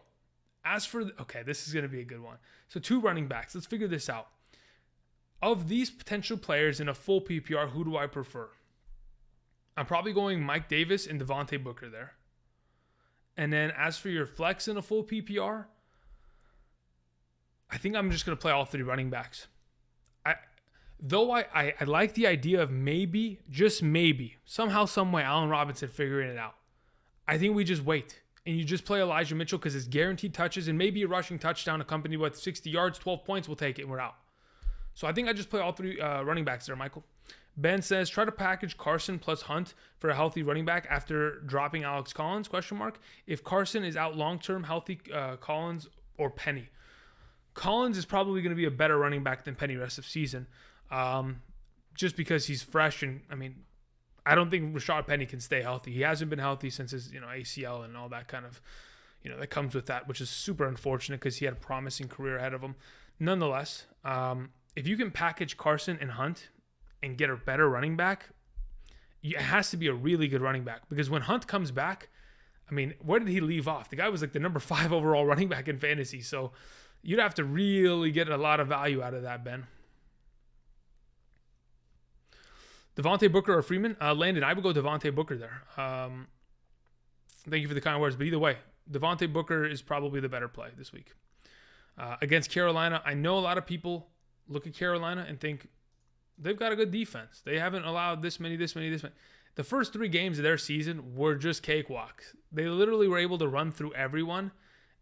as for, this is going to be a good one. So 2 running backs. Let's figure this out. Of these potential players in a full PPR, who do I prefer? I'm probably going Mike Davis and Devontae Booker there. And then as for your flex in a full PPR, I think I'm just going to play all 3 running backs. I like the idea of maybe, just maybe, somehow, someway, Allen Robinson figuring it out. I think we just wait. And you just play Elijah Mitchell because it's guaranteed touches and maybe a rushing touchdown accompanied with 60 yards, 12 points, we'll take it and we're out. So I think I just play all 3 running backs there, Michael. Ben says, try to package Carson plus Hunt for a healthy running back after dropping Alex Collins, ? If Carson is out long-term, healthy Collins or Penny. Collins is probably going to be a better running back than Penny rest of season, just because he's fresh. And, I don't think Rashad Penny can stay healthy. He hasn't been healthy since his ACL and all that kind of, that comes with that, which is super unfortunate because he had a promising career ahead of him. Nonetheless, if you can package Carson and Hunt and get a better running back, it has to be a really good running back because when Hunt comes back, where did he leave off? The guy was like the number 5 overall running back in fantasy. So you'd have to really get a lot of value out of that, Ben. Devontae Booker or Freeman? Landon, I would go Devontae Booker there. Thank you for the kind words. But either way, Devontae Booker is probably the better play this week. Against Carolina, I know a lot of people look at Carolina and think they've got a good defense. They haven't allowed this many. The first 3 games of their season were just cakewalks. They literally were able to run through everyone,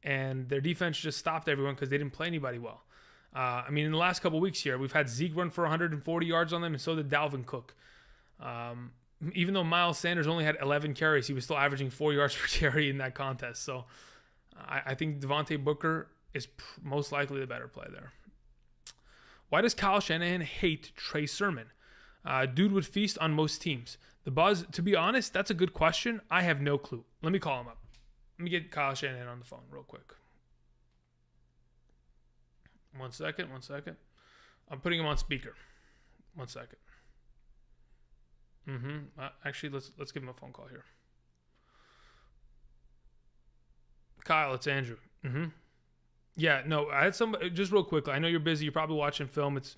and their defense just stopped everyone because they didn't play anybody well. In the last couple weeks here, we've had Zeke run for 140 yards on them, and so did Dalvin Cook. Even though Miles Sanders only had 11 carries, he was still averaging 4 yards per carry in that contest. So I think Devontae Booker is most likely the better play there. Why does Kyle Shanahan hate Trey Sermon? Dude would feast on most teams. The buzz, to be honest, that's a good question. I have no clue. Let me call him up. Let me get Kyle Shanahan on the phone real quick. One second. I'm putting him on speaker. 1 second. Actually, let's give him a phone call here. Kyle, it's Andrew. Yeah, no, I had somebody, just real quickly. I know you're busy. You're probably watching film. It's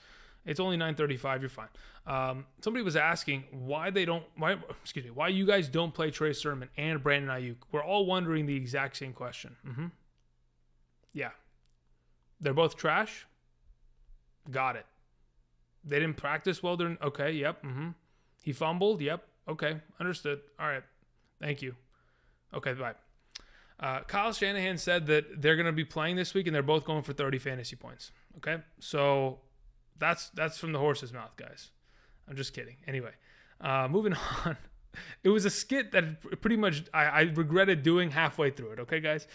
only 9:35. You're fine. Somebody was asking why you guys don't play Trey Sermon and Brandon Ayuk. We're all wondering the exact same question. Yeah. They're both trash. Got it. They didn't practice well during. Okay. Yep. He fumbled. Yep. Okay. Understood. All right. Thank you. Okay. Bye. Kyle Shanahan said that they're going to be playing this week and they're both going for 30 fantasy points. Okay. So that's from the horse's mouth, guys. I'm just kidding. Anyway, moving on. It was a skit that pretty much I regretted doing halfway through it. Okay, guys.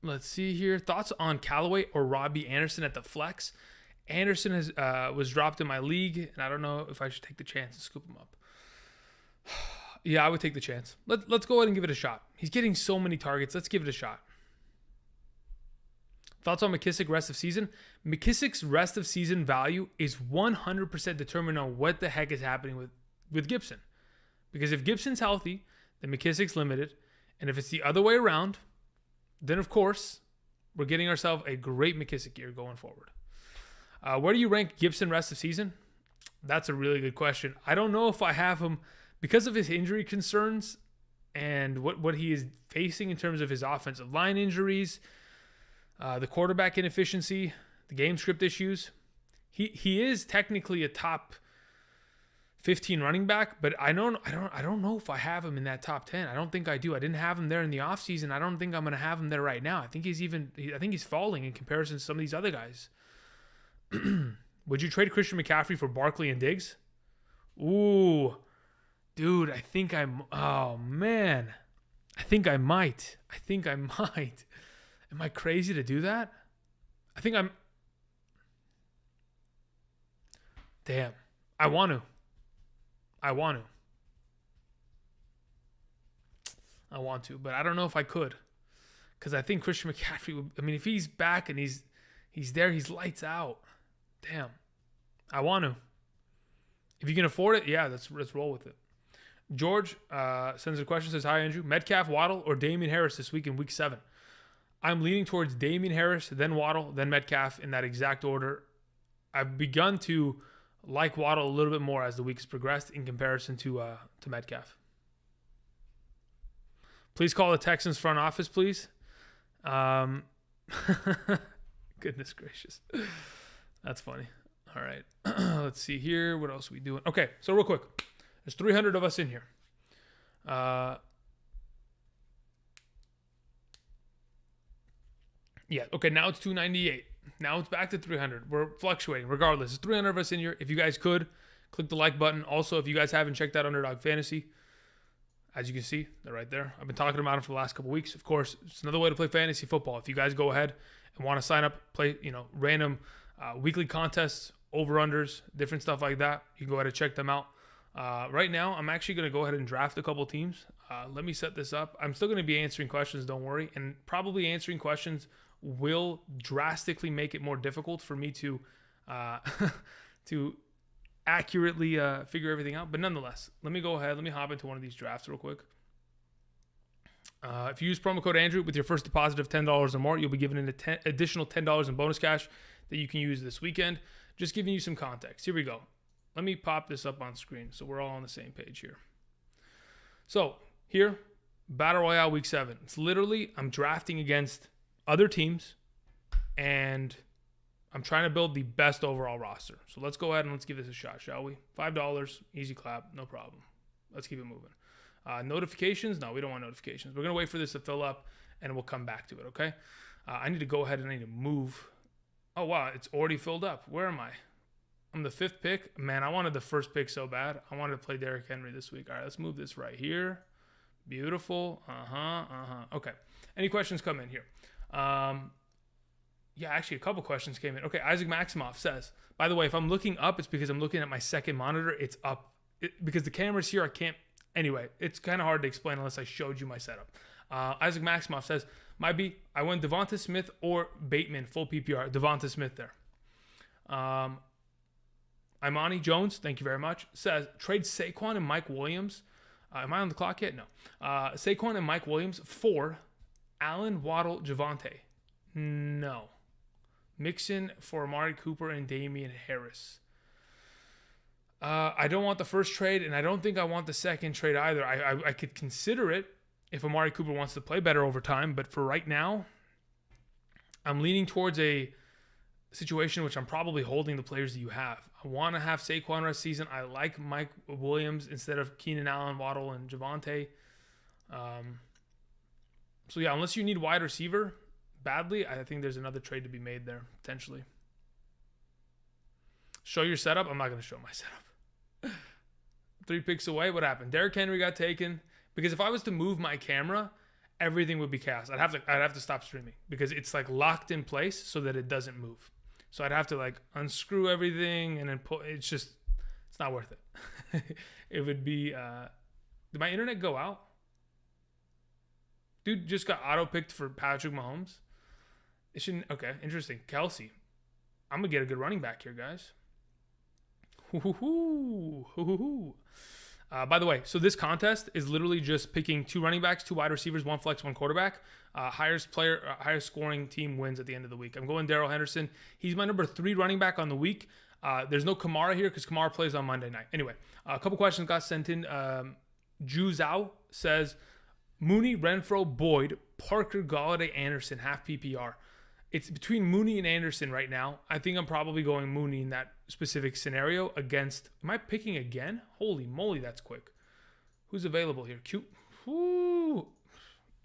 Let's see here. Thoughts on Callaway or Robbie Anderson at the flex? Anderson was dropped in my league, and I don't know if I should take the chance and scoop him up. Yeah, I would take the chance. Let's go ahead and give it a shot. He's getting so many targets. Let's give it a shot. Thoughts on McKissick rest of season? McKissick's rest of season value is 100% determined on what the heck is happening with Gibson. Because if Gibson's healthy, then McKissick's limited. And if it's the other way around, then of course, we're getting ourselves a great McKissick year going forward. Where do you rank Gibson rest of season? That's a really good question. I don't know if I have him because of his injury concerns and what he is facing in terms of his offensive line injuries, the quarterback inefficiency, the game script issues. He is technically a top 15 running back, but I don't know if I have him in that top 10. I don't think I do. I didn't have him there in the offseason. I don't think I'm going to have him there right now. I think he's falling in comparison to some of these other guys. Would you trade Christian McCaffrey for Barkley and Diggs? Ooh, dude, oh man. I think I might. Am I crazy to do that? Damn. I want to, but I don't know if I could. Because I think Christian McCaffrey if he's back and he's there, he's lights out. Damn. I want to. If you can afford it, yeah, let's roll with it. George sends a question, says, hi, Andrew. Metcalf, Waddle, or Damian Harris this week in week 7? I'm leaning towards Damian Harris, then Waddle, then Metcalf in that exact order. I've begun to like Waddle a little bit more as the weeks progressed in comparison to Metcalf. Please call the Texans front office, please. Goodness gracious. That's funny. All right. Let's see here. What else are we doing? Okay, so real quick. There's 300 of us in here. Yeah, okay, now it's 298. Now it's back to 300. We're fluctuating. Regardless, there's 300 of us in here. If you guys could, click the like button. Also, if you guys haven't checked out Underdog Fantasy, as you can see, they're right there. I've been talking about them for the last couple weeks. Of course, it's another way to play fantasy football. If you guys go ahead and want to sign up, play random weekly contests, over-unders, different stuff like that, you can go ahead and check them out. Right now, I'm actually going to go ahead and draft a couple teams. Let me set this up. I'm still going to be answering questions, don't worry. And probably answering questions will drastically make it more difficult for me to to accurately figure everything out. But nonetheless, let me hop into one of these drafts real quick. If you use promo code Andrew with your first deposit of $10 or more, you'll be given an additional $10 in bonus cash that you can use this weekend. Just giving you some context. Here we go. Let me pop this up on screen so we're all on the same page here. So here, Battle Royale Week 7. It's literally, I'm drafting against other teams, and I'm trying to build the best overall roster. So let's go ahead and let's give this a shot, shall we? $5, easy clap, no problem. Let's keep it moving. Notifications? No, we don't want notifications. We're going to wait for this to fill up, and we'll come back to it, okay? I need to go ahead and I need to move. Oh, wow, it's already filled up. Where am I? I'm the 5th pick. Man, I wanted the first pick so bad. I wanted to play Derrick Henry this week. All right, let's move this right here. Beautiful. Okay. Any questions come in here? Yeah, actually, a couple questions came in. Okay, Isaac Maximoff says, by the way, if I'm looking up, it's because I'm looking at my second monitor. It's up. Because the camera's here, I can't Anyway, it's kind of hard to explain unless I showed you my setup. Isaac Maximoff says, I went Devonta Smith or Bateman, full PPR. Devonta Smith there. Imani Jones, thank you very much, says, trade Saquon and Mike Williams. Am I on the clock yet? No. Saquon and Mike Williams for Allen, Waddle, Javonte. No. Mixon for Amari Cooper and Damian Harris. I don't want the first trade, and I don't think I want the second trade either. I could consider it if Amari Cooper wants to play better over time, but for right now, I'm leaning towards a situation in which I'm probably holding the players that you have. I want to have Saquon rest season. I like Mike Williams instead of Keenan Allen, Waddle, and Javonte. So yeah, unless you need wide receiver badly, I think there's another trade to be made there, potentially. Show your setup? I'm not going to show my setup. 3 picks away, what happened? Derrick Henry got taken. Because if I was to move my camera, everything would be cast. I'd have to stop streaming because it's like locked in place so that it doesn't move. So I'd have to like unscrew everything and then it's not worth it. It would be, did my internet go out? Dude just got auto-picked for Patrick Mahomes. It shouldn't, okay, interesting. Kelsey. I'm going to get a good running back here, guys. By the way, so this contest is literally just picking 2 running backs, 2 wide receivers, 1 flex, 1 quarterback. Highest scoring team wins at the end of the week. I'm going Darrell Henderson. He's my number 3 running back on the week. There's no Kamara here because Kamara plays on Monday night. Anyway, a couple questions got sent in. Ju Zhao says, Mooney, Renfro, Boyd, Parker, Galladay, Anderson, half PPR. It's between Mooney and Anderson right now. I think I'm probably going Mooney in that specific scenario against... Am I picking again? Holy moly, that's quick. Who's available here? Cute. Woo.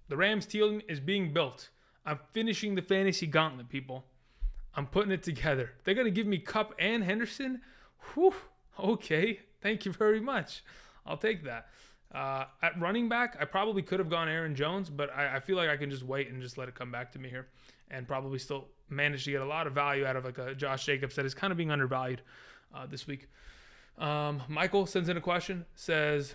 The Rams team is being built. I'm finishing the fantasy gauntlet, people. I'm putting it together. They're going to give me Kupp and Henderson? Whew. Okay. Thank you very much. I'll take that. At running back, I probably could have gone Aaron Jones, but I feel like I can just wait and just let it come back to me here and probably still manage to get a lot of value out of like a Josh Jacobs that is kind of being undervalued this week. Michael sends in a question, says,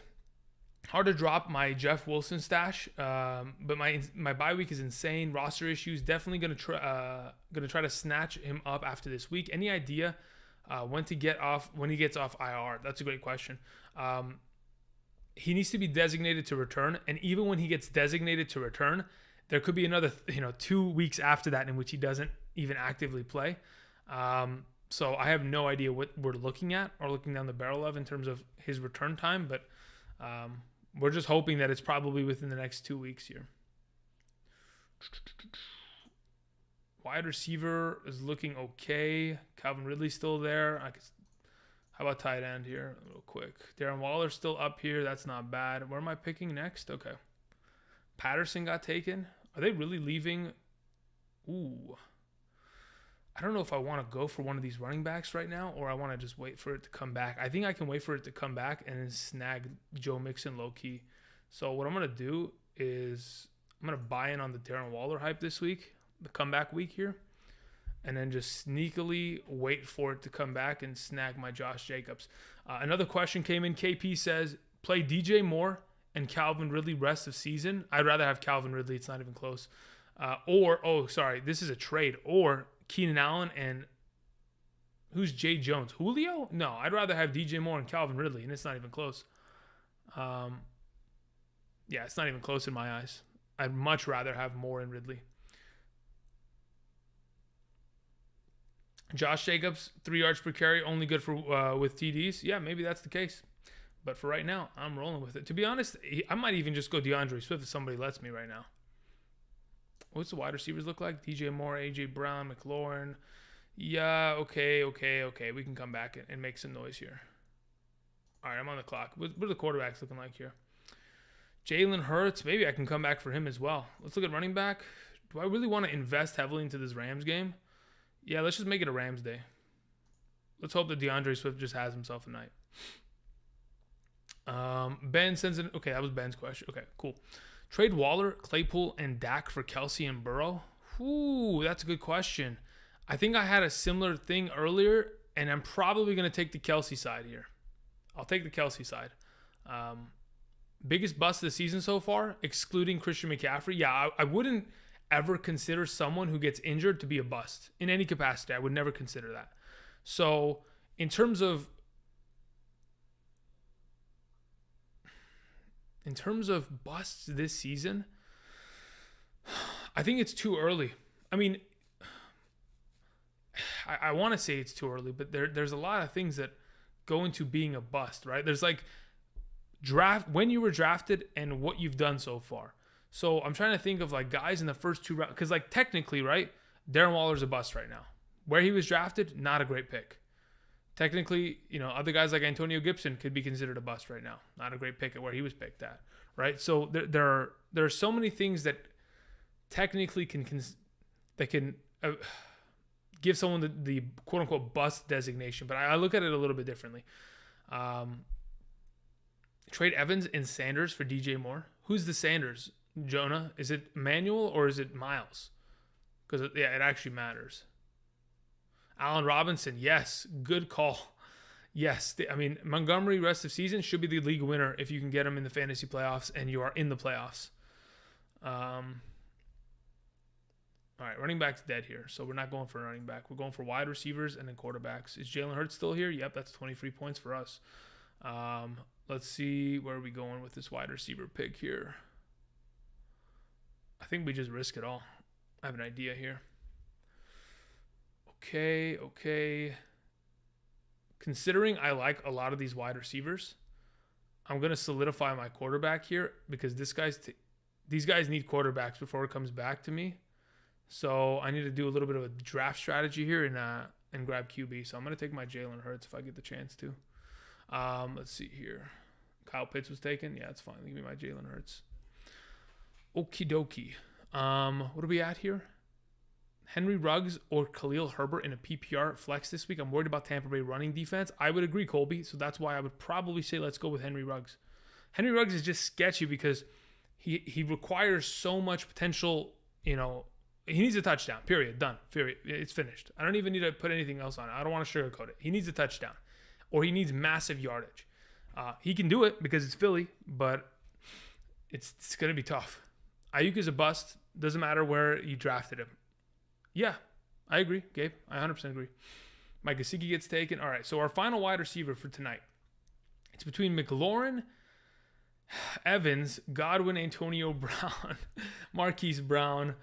hard to drop my Jeff Wilson stash, but my bye week is insane. Roster issues. Definitely gonna try to snatch him up after this week. Any idea when he gets off IR? That's a great question. He needs to be designated to return, and even when he gets designated to return, there could be another 2 weeks after that in which he doesn't even actively play. So I have no idea what we're looking at or looking down the barrel of in terms of his return time, but we're just hoping that it's probably within the next 2 weeks here. Wide receiver is looking okay. Calvin Ridley's still there. How about tight end here real quick? Darren Waller's still up here. That's not bad. Where am I picking next? Okay. Patterson got taken. Are they really leaving? Ooh. I don't know if I want to go for one of these running backs right now or I want to just wait for it to come back. I think I can wait for it to come back and then snag Joe Mixon low-key. So what I'm going to do is I'm going to buy in on the Darren Waller hype this week, the comeback week here, and then just sneakily wait for it to come back and snag my Josh Jacobs. Another question came in. KP says, play DJ Moore and Calvin Ridley rest of season. I'd rather have Calvin Ridley. It's not even close. This is a trade. Or Keenan Allen and who's Jay Jones? Julio? No, I'd rather have DJ Moore and Calvin Ridley, and it's not even close. It's not even close in my eyes. I'd much rather have Moore and Ridley. Josh Jacobs, 3 yards per carry, only good for with TDs. Yeah, maybe that's the case. But for right now, I'm rolling with it. To be honest, I might even just go DeAndre Swift if somebody lets me right now. What's the wide receivers look like? DJ Moore, A.J. Brown, McLaurin. Yeah, okay. We can come back and make some noise here. All right, I'm on the clock. What are the quarterbacks looking like here? Jalen Hurts. Maybe I can come back for him as well. Let's look at running back. Do I really want to invest heavily into this Rams game? Yeah, let's just make it a Rams day. Let's hope that DeAndre Swift just has himself a night. Ben sends in... Okay, that was Ben's question. Okay, cool. Trade Waller, Claypool, and Dak for Kelsey and Burrow. Ooh, that's a good question. I think I had a similar thing earlier, and I'm probably going to take the Kelsey side here. I'll take the Kelsey side. biggest bust of the season so far, excluding Christian McCaffrey. Yeah, I wouldn't ever consider someone who gets injured to be a bust in any capacity. I would never consider that. So in terms of busts this season, I think it's too early. I mean, I want to say it's too early, but there's a lot of things that go into being a bust, right? There's like draft, when you were drafted and what you've done so far. So I'm trying to think of like guys in the first 2 rounds, because like technically, right, Darren Waller's a bust right now. Where he was drafted, not a great pick. Technically, other guys like Antonio Gibson could be considered a bust right now. Not a great pick at where he was picked at, right? So there are so many things that technically can give someone the quote unquote bust designation, but I look at it a little bit differently. Trade Evans and Sanders for DJ Moore. Who's the Sanders? Jonah? Is it Manuel or is it Miles? Because it actually matters. Allen Robinson, yes, good call. Yes, Montgomery rest of season should be the league winner if you can get him in the fantasy playoffs and you are in the playoffs. All right, running back's dead here, so we're not going for a running back. We're going for wide receivers and then quarterbacks. Is Jalen Hurts still here? Yep, that's 23 points for us. Let's see, where are we going with this wide receiver pick here? I think we just risk it all. I have an idea here. Okay. Considering I like a lot of these wide receivers, I'm going to solidify my quarterback here because these guys need quarterbacks before it comes back to me. So I need to do a little bit of a draft strategy here and grab QB. So I'm going to take my Jalen Hurts if I get the chance to. Let's see here. Kyle Pitts was taken. Yeah, it's fine. Give me my Jalen Hurts. Okie dokie. What are we at here? Henry Ruggs or Khalil Herbert in a PPR flex this week. I'm worried about Tampa Bay running defense. I would agree, Colby. So that's why I would probably say let's go with Henry Ruggs. Henry Ruggs is just sketchy because he requires so much potential, he needs a touchdown, period, done, period. It's finished. I don't even need to put anything else on it. I don't want to sugarcoat it. He needs a touchdown or he needs massive yardage. He can do it because it's Philly, but it's going to be tough. Ayuk is a bust. Doesn't matter where you drafted him. Yeah, I agree, Gabe. I 100% agree. Mike Gesicki gets taken. All right, so our final wide receiver for tonight. It's between McLaurin, Evans, Godwin, Antonio Brown, Marquise Brown.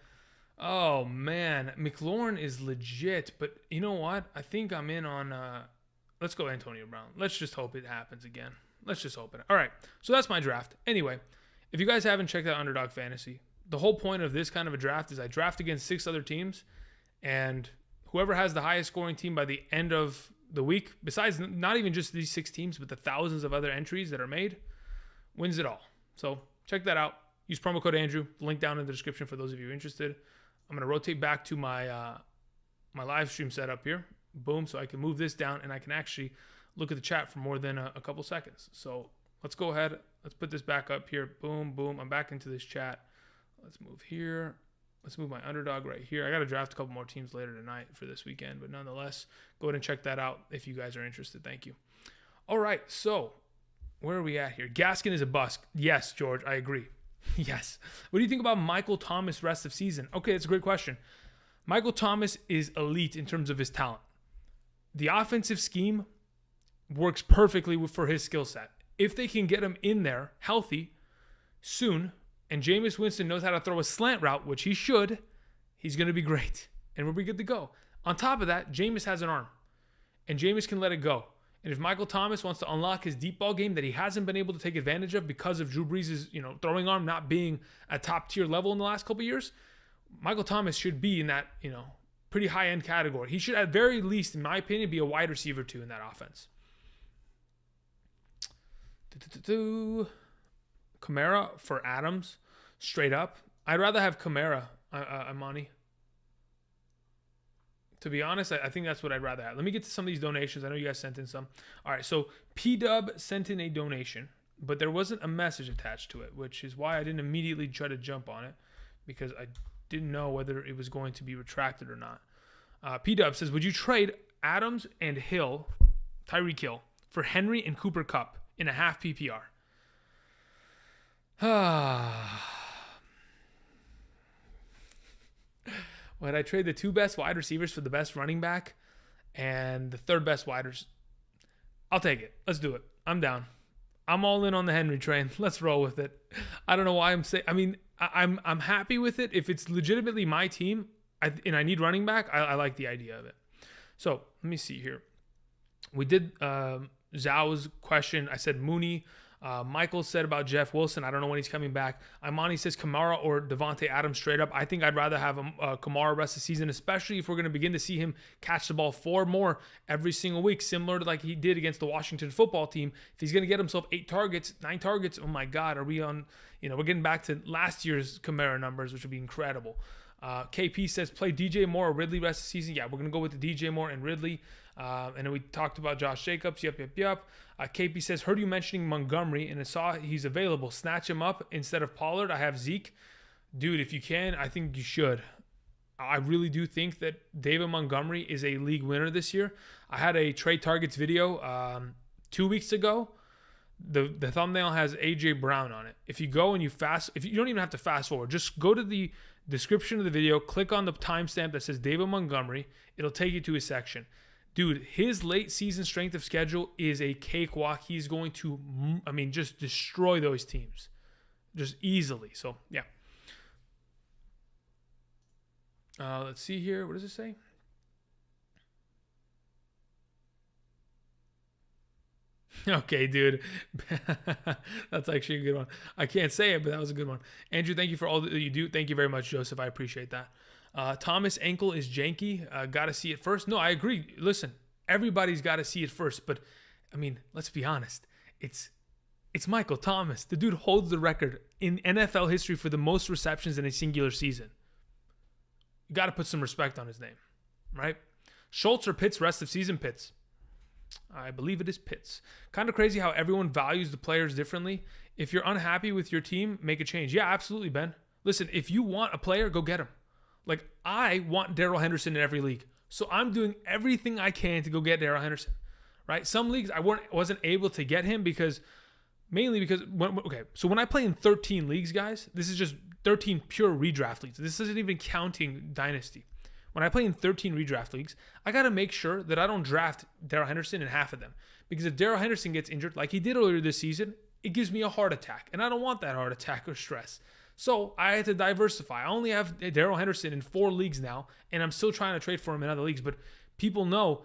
Oh, man. McLaurin is legit, but you know what? I think I'm in on let's go Antonio Brown. Let's just hope it happens again. Let's just hope it. All right, so that's my draft. Anyway, if you guys haven't checked out Underdog Fantasy, the whole point of this kind of a draft is I draft against 6 other teams, and whoever has the highest scoring team by the end of the week, besides not even just these 6 teams, but the thousands of other entries that are made, wins it all. So check that out. Use promo code Andrew. Link down in the description for those of you interested. I'm going to rotate back to my my live stream setup here. Boom, so I can move this down, and I can actually look at the chat for more than a couple seconds. So let's go ahead. Let's put this back up here. Boom, boom. I'm back into this chat. Let's move here. Let's move my underdog right here. I got to draft a couple more teams later tonight for this weekend, but nonetheless, go ahead and check that out if you guys are interested. Thank you. All right, so where are we at here? Gaskin is a bust. Yes, George, I agree. Yes. What do you think about Michael Thomas rest of season? Okay, that's a great question. Michael Thomas is elite in terms of his talent. The offensive scheme works perfectly for his skill set. If they can get him in there healthy soon, and Jameis Winston knows how to throw a slant route, which he should, he's going to be great. And we'll be good to go. On top of that, Jameis has an arm. And Jameis can let it go. And if Michael Thomas wants to unlock his deep ball game that he hasn't been able to take advantage of because of Drew Brees' throwing arm not being a top tier level in the last couple of years, Michael Thomas should be in that, pretty high-end category. He should, at very least, in my opinion, be a wide receiver too in that offense. Kamara for Adams, straight up. I'd rather have Kamara, Amani. To be honest, I think that's what I'd rather have. Let me get to some of these donations. I know you guys sent in some. All right, so P-Dub sent in a donation, but there wasn't a message attached to it, which is why I didn't immediately try to jump on it, because I didn't know whether it was going to be retracted or not. P-Dub says, would you trade Adams and Hill, Tyreek Hill, for Henry and Cooper Kupp in a half PPR? Would I trade the 2 best wide receivers for the best running back and the 3rd best wide? I'll take it. Let's do it. I'm down. I'm all in on the Henry train. Let's roll with it. I don't know why I'm saying. I mean, I'm happy with it. If it's legitimately my team and I need running back, I like the idea of it. So let me see here. We did Zhao's question. I said Mooney. Michael said about Jeff Wilson. I don't know when he's coming back. Imani says Kamara or Devonte Adams straight up. I think I'd rather have Kamara rest of the season, especially if we're going to begin to see him catch the ball 4 more every single week, similar to like he did against the Washington football team. If he's going to get himself 8 targets, 9 targets, oh my God, are we on, we're getting back to last year's Kamara numbers, which would be incredible. KP says play DJ Moore or Ridley rest of the season. Yeah, we're going to go with the DJ Moore and Ridley. And then we talked about Josh Jacobs. Yep. KP says, heard you mentioning Montgomery and I saw he's available. Snatch him up instead of Pollard. I have Zeke. Dude, if you can, I think you should. I really do think that David Montgomery is a league winner this year. I had a trade targets video 2 weeks ago. The thumbnail has AJ Brown on it. If you go and you don't even have to fast forward, just go to the description of the video, click on the timestamp that says David Montgomery. It'll take you to his section. Dude, his late season strength of schedule is a cakewalk. He's going to, just destroy those teams just easily. So, yeah. Let's see here. What does it say? Okay, dude. That's actually a good one. I can't say it, but that was a good one. Andrew, thank you for all that you do. Thank you very much, Joseph. I appreciate that. Thomas ankle is janky. Got to see it first. No, I agree. Listen, everybody's got to see it first. But, let's be honest. It's Michael Thomas. The dude holds the record in NFL history for the most receptions in a singular season. You got to put some respect on his name, right? Schultz or Pitts rest of season? Pitts. I believe it is Pitts. Kind of crazy how everyone values the players differently. If you're unhappy with your team, make a change. Yeah, absolutely, Ben. Listen, if you want a player, go get him. Like, I want Darrell Henderson in every league. So I'm doing everything I can to go get Darrell Henderson, right? Some leagues I wasn't able to get him mainly because when I play in 13 leagues, guys, this is just 13 pure redraft leagues. This isn't even counting Dynasty. When I play in 13 redraft leagues, I got to make sure that I don't draft Darrell Henderson in half of them. Because if Darrell Henderson gets injured, like he did earlier this season, it gives me a heart attack. And I don't want that heart attack or stress. So I had to diversify. I only have Darrell Henderson in 4 leagues now, and I'm still trying to trade for him in other leagues. But people know,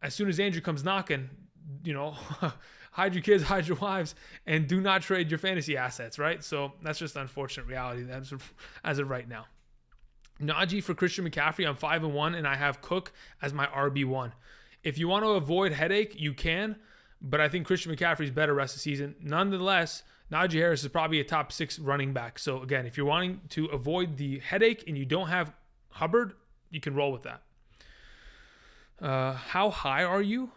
as soon as Andrew comes knocking, hide your kids, hide your wives, and do not trade your fantasy assets, right? So that's just unfortunate reality as of right now. Najee for Christian McCaffrey. I'm 5-1, and I have Cook as my RB1. If you want to avoid headache, you can, but I think Christian McCaffrey's better rest of the season. Nonetheless, Najee Harris is probably a top 6 running back. So again, if you're wanting to avoid the headache and you don't have Hubbard, you can roll with that. How high are you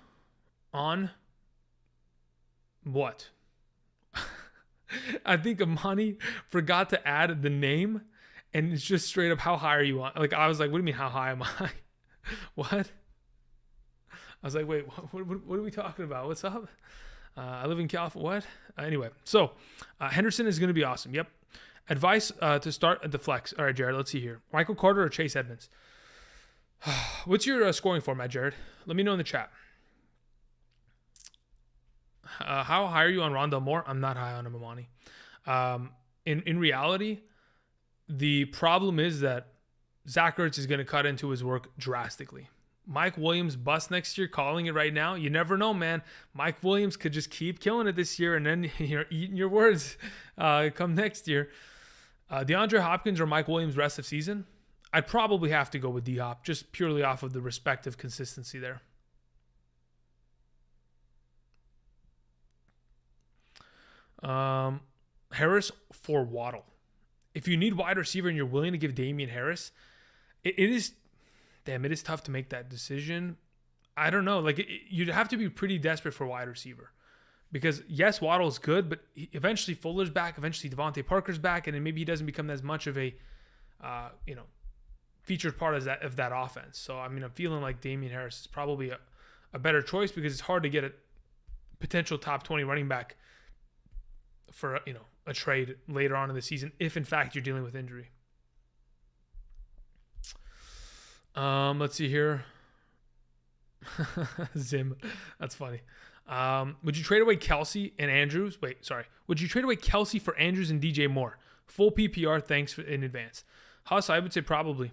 on what? I think Amani forgot to add the name. And it's just straight up, how high are you on? Like, I was like, what do you mean, how high am I? What? I was like, wait, what are we talking about? What's up? I live in California. What? Anyway, so Henderson is going to be awesome. Yep. Advice to start at the flex. All right, Jared, let's see here. Michael Carter or Chase Edmonds? What's your scoring format, Jared? Let me know in the chat. How high are you on Rondell Moore? I'm not high on him, Amani. In reality, the problem is that Zach Ertz is going to cut into his work drastically. Mike Williams bust next year, calling it right now. You never know, man. Mike Williams could just keep killing it this year, and then you're eating your words come next year. DeAndre Hopkins or Mike Williams rest of season? I'd probably have to go with D-Hop, just purely off of the respective consistency there. Harris for Waddle. If you need wide receiver and you're willing to give Damian Harris, it is tough to make that decision. I don't know. Like, you'd have to be pretty desperate for wide receiver. Because, yes, Waddle is good, but eventually Fuller's back. Eventually Devontae Parker's back. And then maybe he doesn't become as much of a, featured part of that offense. So, I'm feeling like Damian Harris is probably a better choice because it's hard to get a potential top 20 running back for, a trade later on in the season if in fact you're dealing with injury. Let's see here. Zim, that's funny. Would you trade away Kelsey and Andrews? Would you trade away Kelsey for Andrews and DJ Moore? Full PPR, thanks in advance. Huss, I would say probably.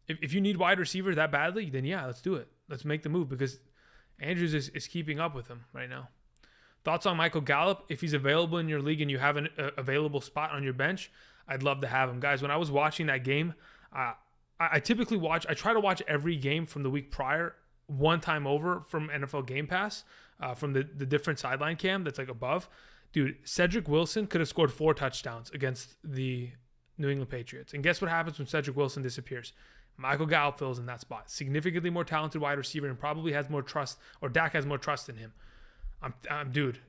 If you need wide receiver that badly, then yeah, let's do it. Let's make the move because Andrews is keeping up with him right now. Thoughts on Michael Gallup? If he's available in your league and you have an available spot on your bench, I'd love to have him. Guys, when I was watching that game, I typically try to watch every game from the week prior one time over from NFL Game Pass, from the different sideline cam that's like above. Dude, Cedric Wilson could have scored 4 touchdowns against the New England Patriots. And guess what happens when Cedric Wilson disappears? Michael Gallup fills in that spot. Significantly more talented wide receiver and probably has more trust, or Dak has more trust in him. Dude,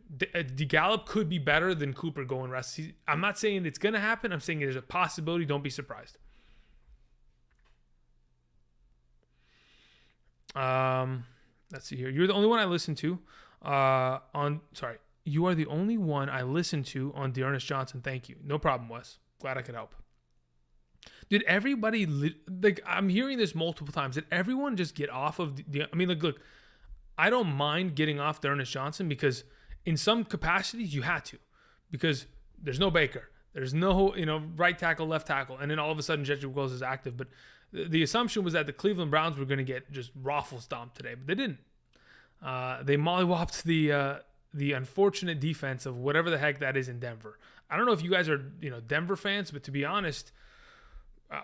Gallup could be better than Cooper going rest. I'm not saying it's going to happen. I'm saying there's a possibility. Don't be surprised. Let's see here. You're the only one I listen to you are the only one I listen to on Ernest Johnson. Thank you. No problem, Wes. Glad I could help. Did everybody, like, I'm hearing this multiple times. Did everyone just get off of look, I don't mind getting off Ernest Johnson because in some capacities you had to, because there's no Baker. There's no, right tackle, left tackle. And then all of a sudden Jedrick Wills is active. But the assumption was that the Cleveland Browns were going to get just raffle stomped today, but they didn't. They mollywopped the unfortunate defense of whatever the heck that is in Denver. I don't know if you guys are, Denver fans, but to be honest,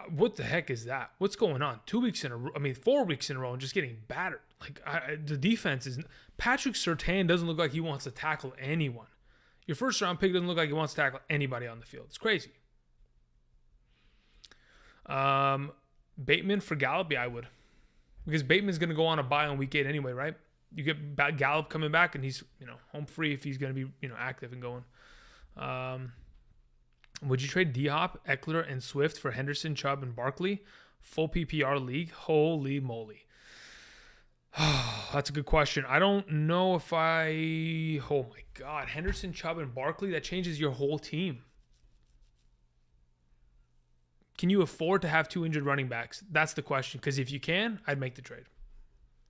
what the heck is that? What's going on? 4 weeks in a row and just getting battered. Like, the defense is... Patrick Surtain doesn't look like he wants to tackle anyone. Your first round pick doesn't look like he wants to tackle anybody on the field. It's crazy. Bateman for Gallup? Yeah, I would. Because Bateman's going to go on a bye on week 8 anyway, right? You get Gallup coming back and he's, home free if he's going to be, active and going. Would you trade D-Hop, Eckler, and Swift for Henderson, Chubb, and Barkley? Full PPR league? Holy moly. That's a good question. I don't know if oh my God, Henderson, Chubb, and Barkley, that changes your whole team. Can you afford to have 2 injured running backs? That's the question. Because if you can, I'd make the trade.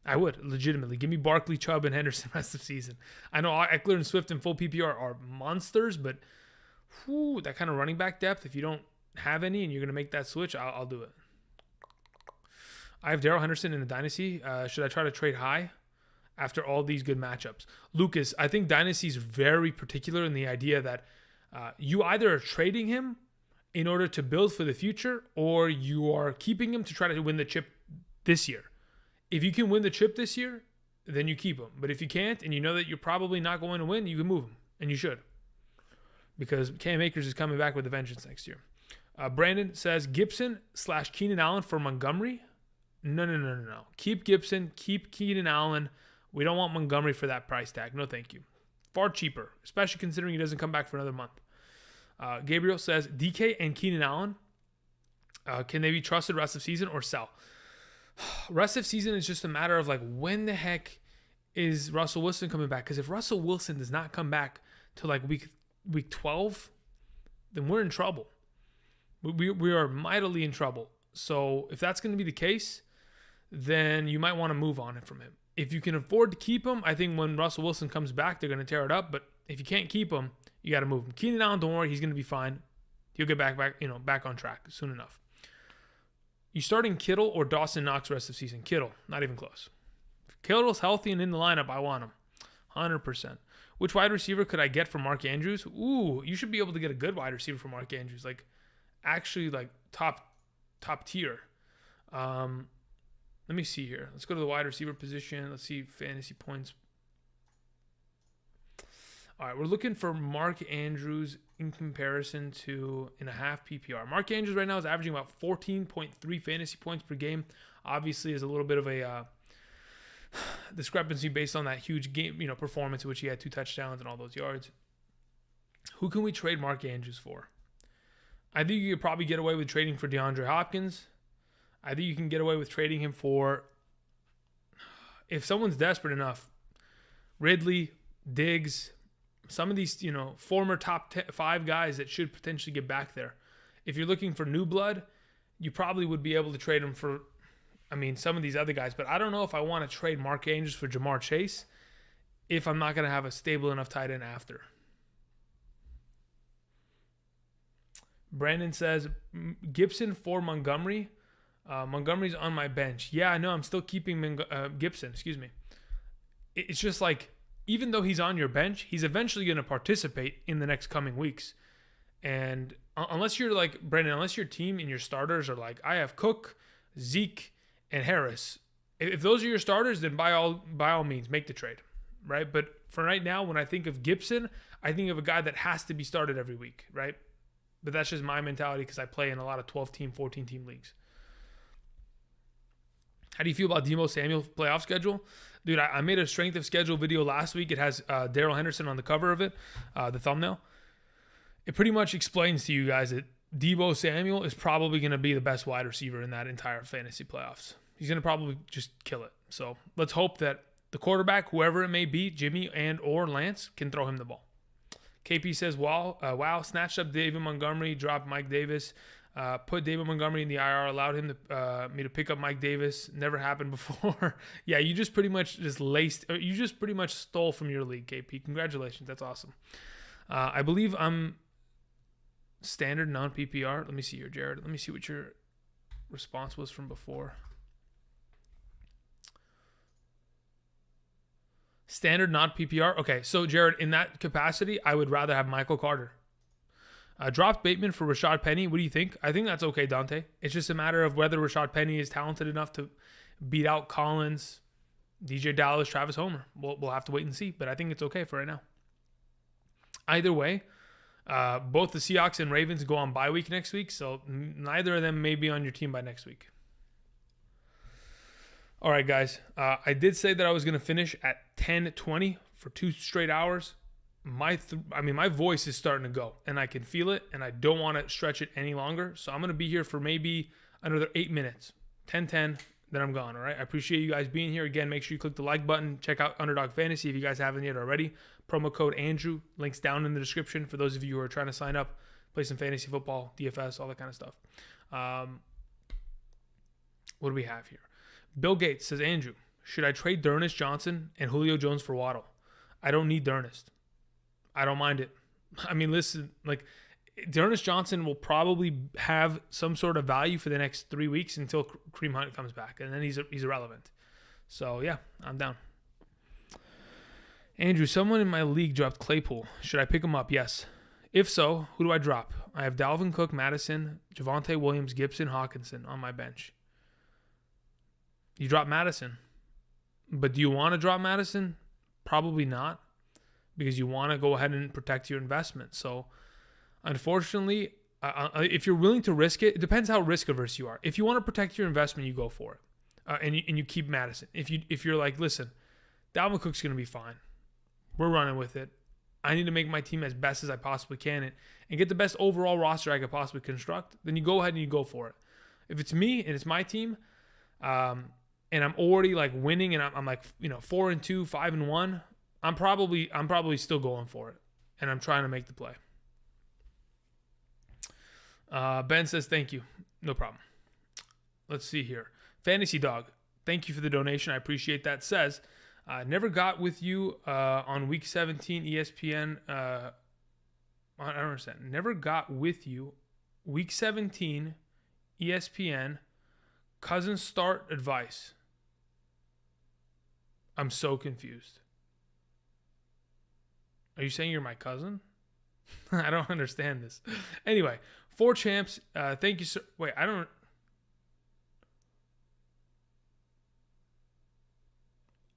I would, legitimately. Give me Barkley, Chubb, and Henderson rest of the season. I know Eckler and Swift in full PPR are monsters, but that kind of running back depth, if you don't have any and you're going to make that switch, I'll do it. I have Darrell Henderson in the Dynasty. Should I try to trade high after all these good matchups? Lucas, I think Dynasty is very particular in the idea that you either are trading him in order to build for the future, or you are keeping him to try to win the chip this year. If you can win the chip this year, then you keep him. But if you can't, and you know that you're probably not going to win, you can move him, and you should. Because Cam Akers is coming back with a vengeance next year. Brandon says, Gibson/Keenan Allen for Montgomery? No. Keep Gibson. Keep Keenan Allen. We don't want Montgomery for that price tag. No, thank you. Far cheaper, especially considering he doesn't come back for another month. Gabriel says, DK and Keenan Allen, can they be trusted rest of season or sell? Rest of season is just a matter of, like, when the heck is Russell Wilson coming back? Because if Russell Wilson does not come back till like week 12, then we're in trouble. We are mightily in trouble. So if that's going to be the case, then you might want to move on it from him. If you can afford to keep him, I think when Russell Wilson comes back, they're going to tear it up. But if you can't keep him, you got to move him. Keenan Allen, don't worry, he's going to be fine. He'll get back on track soon enough. You starting Kittle or Dawson Knox rest of season? Kittle, not even close. If Kittle's healthy and in the lineup, I want him, 100%. Which wide receiver could I get for Mark Andrews? Ooh, you should be able to get a good wide receiver for Mark Andrews, like actually like top tier. Let me see here. Let's go to the wide receiver position. Let's see fantasy points. All right, we're looking for Mark Andrews in comparison to in a half PPR. Mark Andrews right now is averaging about 14.3 fantasy points per game. Obviously, is a little bit of a discrepancy based on that huge game, performance in which he had 2 touchdowns and all those yards. Who can we trade Mark Andrews for? I think you could probably get away with trading for DeAndre Hopkins. I think you can get away with trading him for, if someone's desperate enough, Ridley, Diggs, some of these, former top 5 guys that should potentially get back there. If you're looking for new blood, you probably would be able to trade them for, some of these other guys. But I don't know if I want to trade Mark Andrews for Jamar Chase if I'm not going to have a stable enough tight end after. Brandon says, Gibson for Montgomery. Montgomery's on my bench. Yeah, I know. I'm still keeping Gibson. Excuse me. It's just like, even though he's on your bench, he's eventually going to participate in the next coming weeks. And unless you're like, Brandon, unless your team and your starters are like, I have Cook, Zeke, and Harris. If those are your starters, then by all means, make the trade, right? But for right now, when I think of Gibson, I think of a guy that has to be started every week, right? But that's just my mentality because I play in a lot of 12-team, 14-team leagues. How do you feel about Deebo Samuel's playoff schedule? Dude, I made a strength of schedule video last week. It has Darrell Henderson on the cover of it, the thumbnail. It pretty much explains to you guys that Deebo Samuel is probably going to be the best wide receiver in that entire fantasy playoffs. He's going to probably just kill it. So let's hope that the quarterback, whoever it may be, Jimmy and or Lance, can throw him the ball. KP says, wow, snatched up David Montgomery, dropped Mike Davis. Put David Montgomery in the IR, allowed him to me to pick up Mike Davis. Never happened before. Yeah, you just pretty much stole from your league, KP. Congratulations, that's awesome. I believe I'm standard non-PPR. Let me see here, Jared. Let me see what your response was from before. Standard non-PPR. Okay, so Jared, in that capacity, I would rather have Michael Carter. Dropped Bateman for Rashad Penny. What do you think? I think that's okay, Dante. It's just a matter of whether Rashad Penny is talented enough to beat out Collins, DJ Dallas, Travis Homer. We'll have to wait and see, but I think it's okay for right now. Either way, both the Seahawks and Ravens go on bye week next week, so neither of them may be on your team by next week. All right, guys. I did say that I was going to finish at 10:20 for 2 straight hours. My voice is starting to go, and I can feel it, and I don't want to stretch it any longer. So I'm going to be here for maybe another 8 minutes, 10:10, then I'm gone, all right? I appreciate you guys being here. Again, make sure you click the like button. Check out Underdog Fantasy if you guys haven't yet already. Promo code Andrew, links down in the description for those of you who are trying to sign up, play some fantasy football, DFS, all that kind of stuff. What do we have here? Bill Gates says, Andrew, should I trade Ernest Johnson and Julio Jones for Waddle? I don't need Ernest. I don't mind it. Listen, like, Ernest Johnson will probably have some sort of value for the next 3 weeks until Kareem Hunt comes back, and then he's irrelevant. So, yeah, I'm down. Andrew, someone in my league dropped Claypool. Should I pick him up? Yes. If so, who do I drop? I have Dalvin Cook, Madison, Javonte Williams, Gibson, Hawkinson on my bench. You drop Madison. But do you want to drop Madison? Probably not, because you want to go ahead and protect your investment. So, unfortunately, if you're willing to risk it, it depends how risk averse you are. If you want to protect your investment, you go for it, and you keep Madison. If you're like, listen, Dalvin Cook's going to be fine. We're running with it. I need to make my team as best as I possibly can and get the best overall roster I could possibly construct. Then you go ahead and you go for it. If it's me and it's my team, and I'm already like winning, and I'm like 4-2, 5-1. I'm probably still going for it, and I'm trying to make the play. Ben says thank you, no problem. Let's see here. Fantasy Dog, thank you for the donation. I appreciate that. Says never got with you on week 17 ESPN. I don't understand. Never got with you week 17 ESPN Cousins start advice. I'm so confused. Are you saying you're my cousin? I don't understand this. Anyway, 4 champs. Thank you, sir. Wait,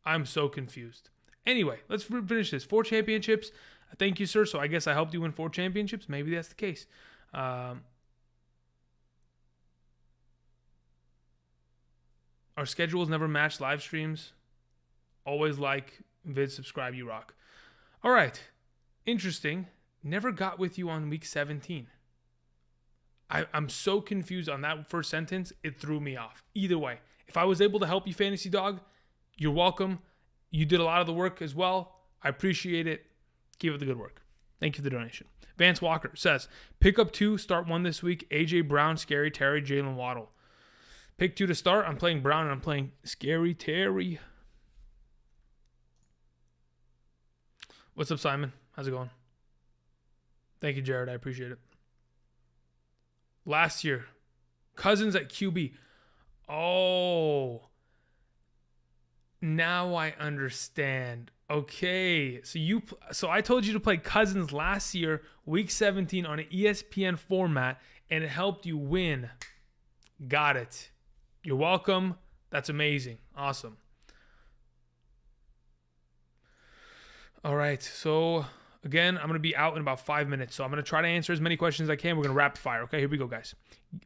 I'm so confused. Anyway, let's finish this. 4 championships. Thank you, sir. So I guess I helped you win 4 championships. Maybe that's the case. Our schedules never match live streams. Always like, vid, subscribe, you rock. All right. Interesting. Never got with you on week 17. I'm so confused on that first sentence. It threw me off. Either way, if I was able to help you, Fantasy Dog, you're welcome. You did a lot of the work as well. I appreciate it. Keep up the good work. Thank you for the donation. Vance Walker says, pick up 2, start 1 this week. A.J. Brown, Scary Terry, Jalen Waddle. Pick 2 to start. I'm playing Brown and I'm playing Scary Terry. What's up, Simon? How's it going? Thank you, Jared. I appreciate it. Last year, Cousins at QB. Oh, now I understand. Okay, so I told you to play Cousins last year, week 17 on an ESPN format, and it helped you win. Got it. You're welcome. That's amazing. Awesome. All right, so again, I'm going to be out in about 5 minutes, so I'm going to try to answer as many questions as I can. We're going to rapid fire. Okay, here we go, guys.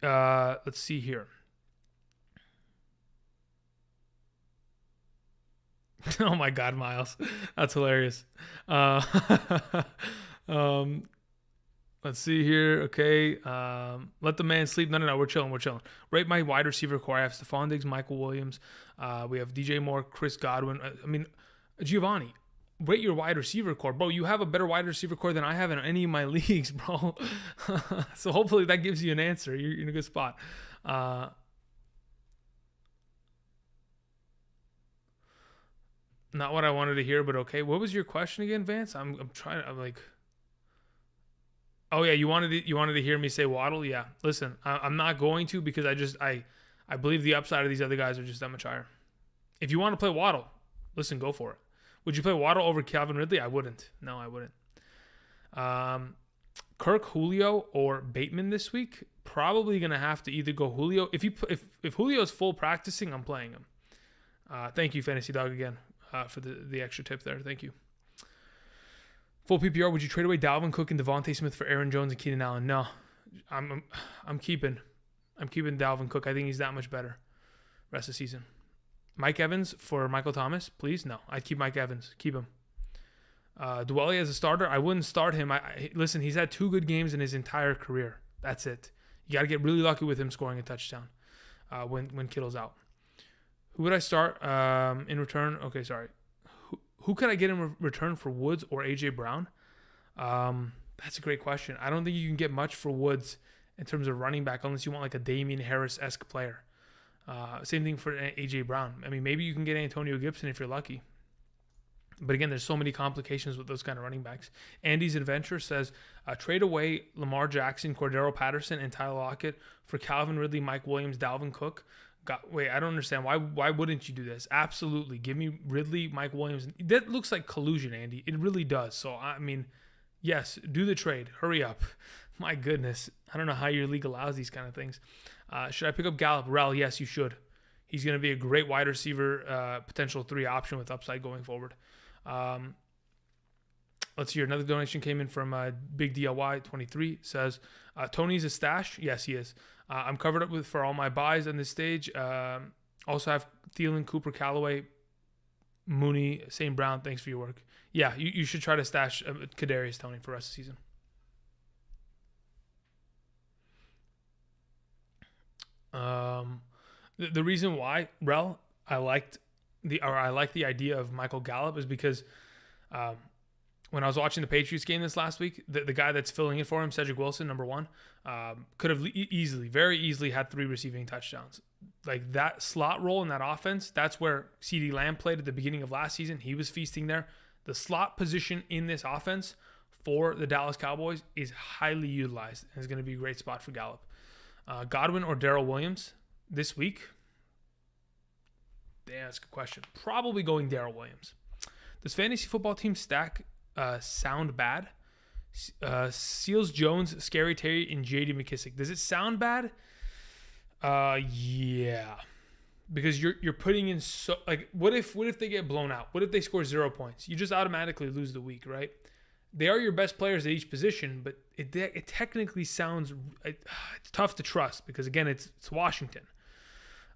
Let's see here. Oh my God, Miles. That's hilarious. Let's see here. Okay. Let the man sleep. No. We're chilling. Rate my wide receiver core. I have Stephon Diggs, Michael Williams. We have DJ Moore, Chris Godwin. Giovanni. Rate your wide receiver core. Bro, you have a better wide receiver core than I have in any of my leagues, bro. So hopefully that gives you an answer. You're in a good spot. Not what I wanted to hear, but okay. What was your question again, Vance? I'm like, oh yeah, you wanted to hear me say Waddle? Yeah. Listen, I'm not going to because I believe the upside of these other guys are just that much higher. If you want to play Waddle, listen, go for it. Would you play Waddle over Calvin Ridley? I wouldn't. No, I wouldn't. Kirk, Julio, or Bateman this week? Probably gonna have to either go Julio. If Julio's full practicing, I'm playing him. Thank you, Fantasy Dog, again. For the extra tip there. Thank you. Full PPR, would you trade away Dalvin Cook and Devonta Smith for Aaron Jones and Keenan Allen? No. I'm keeping Dalvin Cook. I think he's that much better rest of the season. Mike Evans for Michael Thomas, please? No. I'd keep Mike Evans. Keep him. Dwelly as a starter, I wouldn't start him. Listen, he's had 2 good games in his entire career. That's it. You got to get really lucky with him scoring a touchdown when Kittle's out. Who would I start in return? Okay, sorry. Who could I get in return for Woods or A.J. Brown? That's a great question. I don't think you can get much for Woods in terms of running back unless you want like a Damian Harris-esque player. Same thing for A.J. Brown. Maybe you can get Antonio Gibson if you're lucky. But again, there's so many complications with those kind of running backs. Andy's Adventure says, trade away Lamar Jackson, Cordero Patterson, and Tyler Lockett for Calvin Ridley, Mike Williams, Dalvin Cook. Wait, I don't understand. Why wouldn't you do this? Absolutely. Give me Ridley, Mike Williams. That looks like collusion, Andy. It really does. So, yes, do the trade. Hurry up. My goodness. I don't know how your league allows these kind of things. Should I pick up Gallup? Rel, yes, you should. He's going to be a great wide receiver, potential 3 option with upside going forward. Let's see here. Another donation came in from Big DLY 23. Says, Tony's a stash? Yes, he is. I'm covered up for all my buys on this stage. Also have Thielen, Cooper, Callaway, Mooney, St. Brown. Thanks for your work. Yeah, you should try to stash Kadarius Toney for the rest of the season. The reason why, Rel, I like the idea of Michael Gallup is because when I was watching the Patriots game this last week, the guy that's filling in for him, Cedric Wilson, number 1, could have very easily had 3 receiving touchdowns. Like that slot role in that offense, that's where CeeDee Lamb played at the beginning of last season. He was feasting there. The slot position in this offense for the Dallas Cowboys is highly utilized and is going to be a great spot for Gallup. Godwin or Darrell Williams this week? Damn, that's a good question. Probably going Darrell Williams. Does fantasy football team stack sound bad? Seals Jones, Scary Terry, and J.D. McKissick. Does it sound bad? Yeah. Because you're putting in so like what if they get blown out? What if they score 0 points? You just automatically lose the week, right? They are your best players at each position, but it technically sounds it's tough to trust because again it's Washington.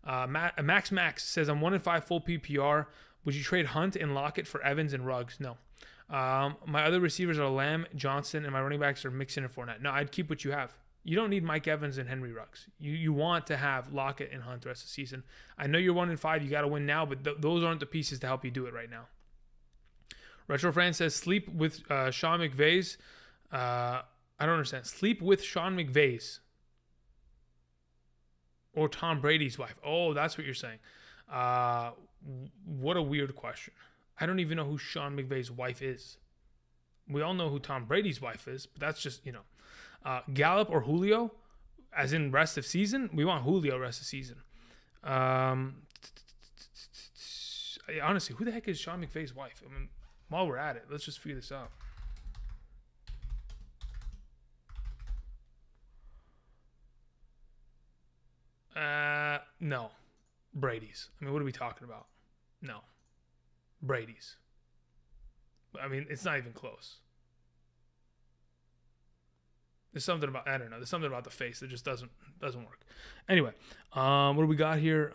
Max says I'm 1-5 full PPR. Would you trade Hunt and Lockett for Evans and Ruggs? No. My other receivers are Lamb, Johnson, and my running backs are Mixon and Fournette. No, I'd keep what you have. You don't need Mike Evans and Henry Ruggs. You want to have Lockett and Hunt the rest of the season. I know you're 1-5. You got to win now, but those aren't the pieces to help you do it right now. Retro Fran says sleep with Sean McVay's. I don't understand. Sleep with Sean McVay's or Tom Brady's wife. Oh, that's what you're saying. What a weird question. I don't even know who Sean McVay's wife is. We all know who Tom Brady's wife is, but that's just, Gallup or Julio, as in rest of season. We want Julio rest of season. Honestly, who the heck is Sean McVay's wife? I mean, while we're at it, let's just figure this out. No. Brady's. I mean, what are we talking about? No. Brady's. I mean, it's not even close. There's something about, I don't know. There's something about the face that just doesn't work. Anyway, what do we got here?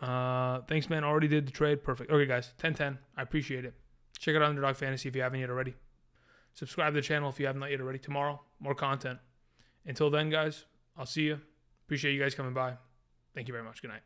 Thanks, man. Already did the trade. Perfect. Okay, guys. 10-10. I appreciate it. Check out Underdog Fantasy if you haven't yet already. Subscribe to the channel if you have not yet already. Tomorrow, more content. Until then, guys, I'll see you. Appreciate you guys coming by. Thank you very much. Good night.